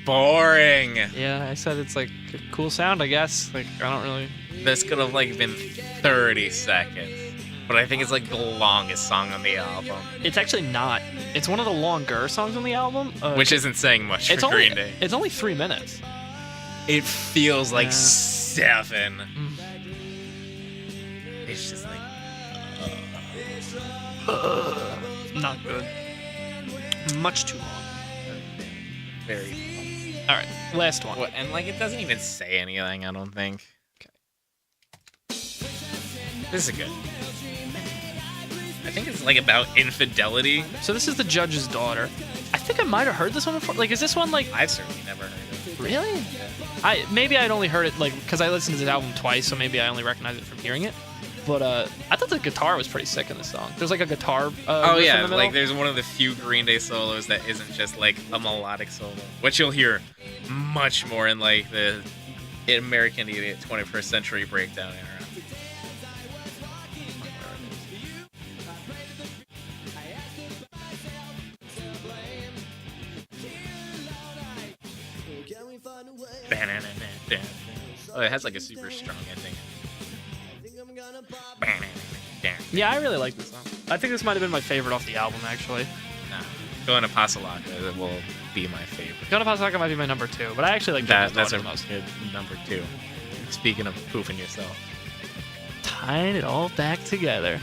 boring. Yeah, I said it's like a cool sound. I guess. Like I don't really. This could have like been 30 seconds, but I think it's like the longest song on the album, It's actually not. It's one of the longer songs on the album. which isn't saying much it's for only Green Day. it's only 3 minutes. It feels like Yeah. 7. Mm. It's just like Not good. Much too long. very. All right, last one. What? And like it doesn't even say anything. I don't think. Okay. This is good. I think it's like about infidelity. So this is the judge's daughter. I think I might have heard this one before. Like, is this one like I've certainly never heard of it. really? Maybe I'd only heard it like because I listened to this album twice, so maybe I only recognize it from hearing it. But I thought the guitar was pretty sick in the song. There's like a guitar. Oh riff in yeah, the middle. like there's one of the few Green Day solos that isn't just like a melodic solo, which you'll hear much more in like the American Idiot 21st Century Breakdown era. Can we find a way? Oh, it has like a super strong ending. I think I'm gonna pop. Yeah, I really like this song. I think this might have been my favorite off the album actually. Nah, Going to Pasalaka will be my favorite. Gonna Pasaka might be my number 2, but I actually like Judge's That's Daughter a the most. good number 2. Speaking of pooping yourself. Tying it all back together.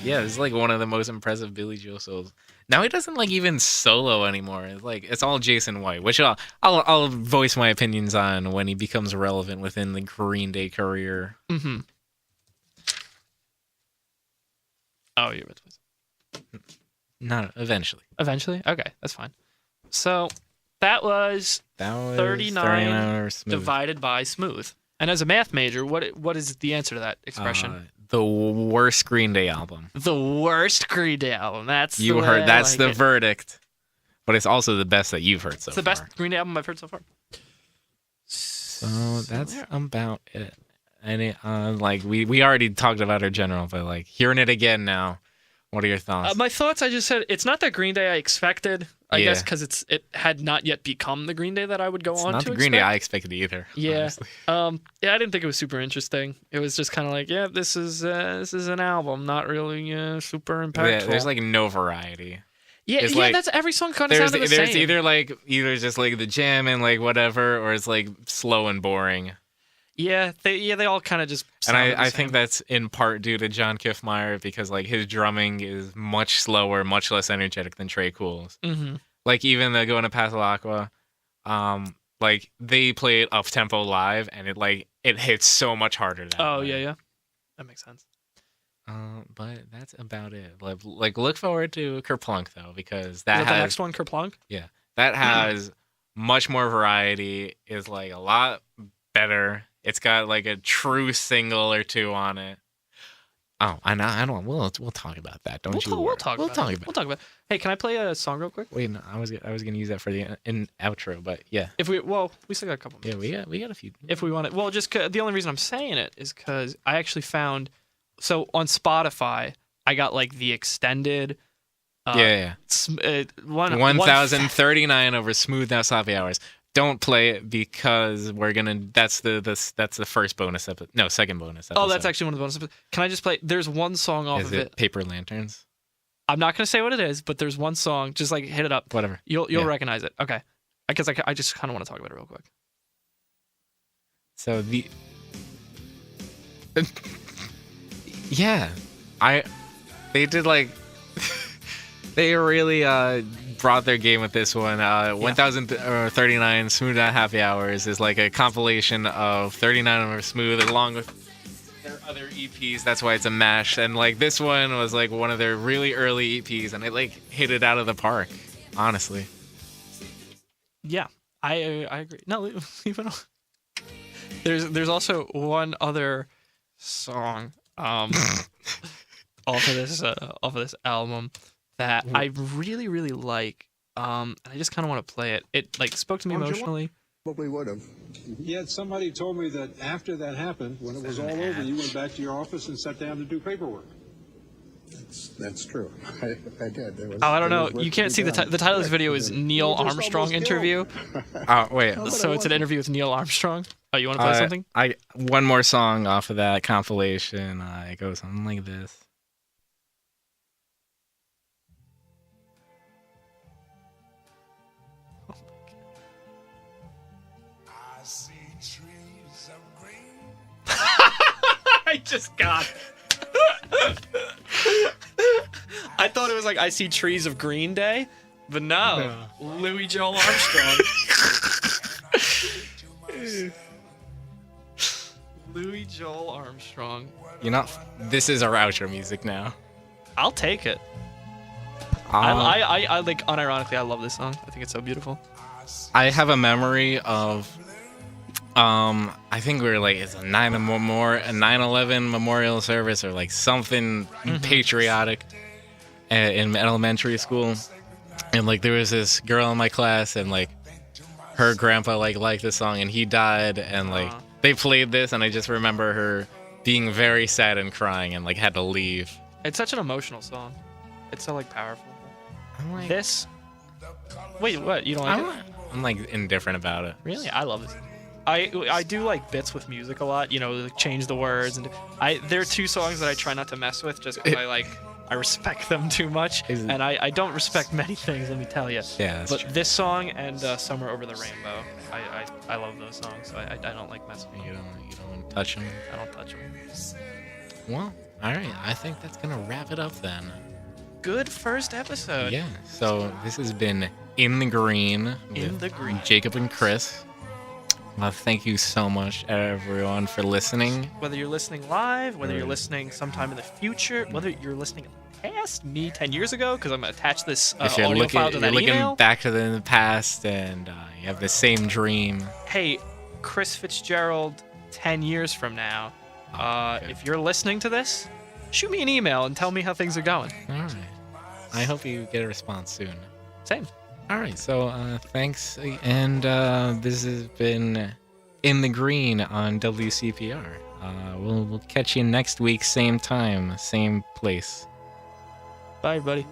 Yeah, this is like one of the most impressive Billy Joel solos. Now he doesn't like even solo anymore. It's like it's all Jason White, which I'll voice my opinions on when he becomes relevant within the Green Day career. Mm-hmm. Oh, you're with me. Not eventually. Eventually? Okay, that's fine. So that was That was 39 hours smooth. divided by smooth. And as a math major, what is the answer to that expression? The worst Green Day album. The worst Green Day album. That's You the way heard I that's like the it. verdict. But it's also the best that you've heard so It's the far. best Green Day album I've heard so far. So that's about it. And it, like we already talked about our general, but like hearing it again now, what are your thoughts? My thoughts, I just said, it's not the Green Day I expected. I Yeah. guess because it had not yet become the Green Day that I would go It's on not to the Green Day expect. I expected either. Yeah. honestly. Yeah, I didn't think it was super interesting. It was just kind of like, yeah, this is an album, not really super impactful. Yeah, there's like no variety. yeah, it's yeah, like- that's every song kind of There's sounded the there's same. either just like the jam and like whatever, or it's like slow and boring. Yeah, they all kind of just. And sounded the I same. think that's in part due to John Kiffmeyer because like his drumming is much slower, much less energetic than Trey Cool's. Mm-hmm. Like even the Going to Pasalacqua, like they play it up tempo live and it hits so much harder that Oh way. yeah, that makes sense. But that's about it. Like look forward to Kerplunk though, because Is that that the has next one, Kerplunk? that has much more variety. Is like a lot better. It's got like a true single or two on it. Oh, I know. I don't. We'll talk about that. Don't you? We'll worry. talk We'll about talk it. about. We'll talk about it. Hey, can I play a song real quick? Wait, no, I was gonna use that for the outro, but yeah, We still got a couple minutes. yeah, we got a few. If we want it. Well, the only reason I'm saying it is because I actually found. So on Spotify, I got like the extended. Yeah. 1,039 over Smooth Out Sloppy Hours. Don't play it because we're gonna. That's the first bonus episode. No, second bonus episode. Oh, that's actually one of the bonuses. Can I just play? There's one song off Is of it it. Paper Lanterns? I'm not gonna say what it is, but there's one song. Just like hit it up. Whatever. You'll Yeah. recognize it. Okay. I guess I just kind of want to talk about it real quick. So yeah, they did like they really brought their game with this one. 1,039 Smooth Out Happy Hours is like a compilation of 39 over Smooth along with their other EPs. That's why it's a mash. And like this one was like one of their really early EPs, and it like hit it out of the park. Honestly, Yeah, I agree. No, leave it on. There's also one other song off of this album that I really like. And I just kind of want to play it. It like spoke to me emotionally. Probably would have. Yet somebody told me that after that happened, when it was all over, you went back to your office and sat down to do paperwork. That's true. I did. There was, Oh, I don't there know. was work You to can't be see the done. title of this video is Neil just Armstrong almost interview. oh wait. but So it it's an wasn't. interview with Neil Armstrong. Oh, you want to play something? One more song off of that compilation. It goes something like this. I see trees of green. I just got it. I thought it was like I see trees of Green Day, but no. Louis Joel Armstrong. Louis Joel Armstrong. You know, this is our outro music now. I'll take it. I like unironically I love this song. I think it's so beautiful. I have a memory of, I think we were like, it's a 9/11 memorial service or like something patriotic in elementary school. And like there was this girl in my class and like her grandpa like liked this song and he died and like they played this and I just remember her being very sad and crying and like had to leave. It's such an emotional song. It's so like powerful. I'm like, This. Wait, what? You don't like it? I'm like indifferent about it. Really, I love this. I do like bits with music a lot. You know, like change the words and there are two songs that I try not to mess with just because I respect them too much, Is it- and I don't respect many things. Let me tell you. Yeah, that's But true. this song and Summer Over the Rainbow, I love those songs. So I don't like messing with You them. don't touch them. I don't touch them. Well, all right. I think that's gonna wrap it up then. Good first episode. Yeah. So this has been In the Green In with the Green. Jacob and Chris. Thank you so much, everyone, for listening. Whether you're listening live, whether you're listening sometime in the future, whether you're listening past me 10 years ago, because I'm gonna attach this If you're audio file to you're that looking email. back to the past and you have the same dream. Hey, Chris Fitzgerald, 10 years from now, Okay. if you're listening to this, shoot me an email and tell me how things are going. All right. I hope you get a response soon. Same. All right. So thanks, and this has been In the Green on WCPR. We'll catch you next week, same time, same place. Bye, everybody.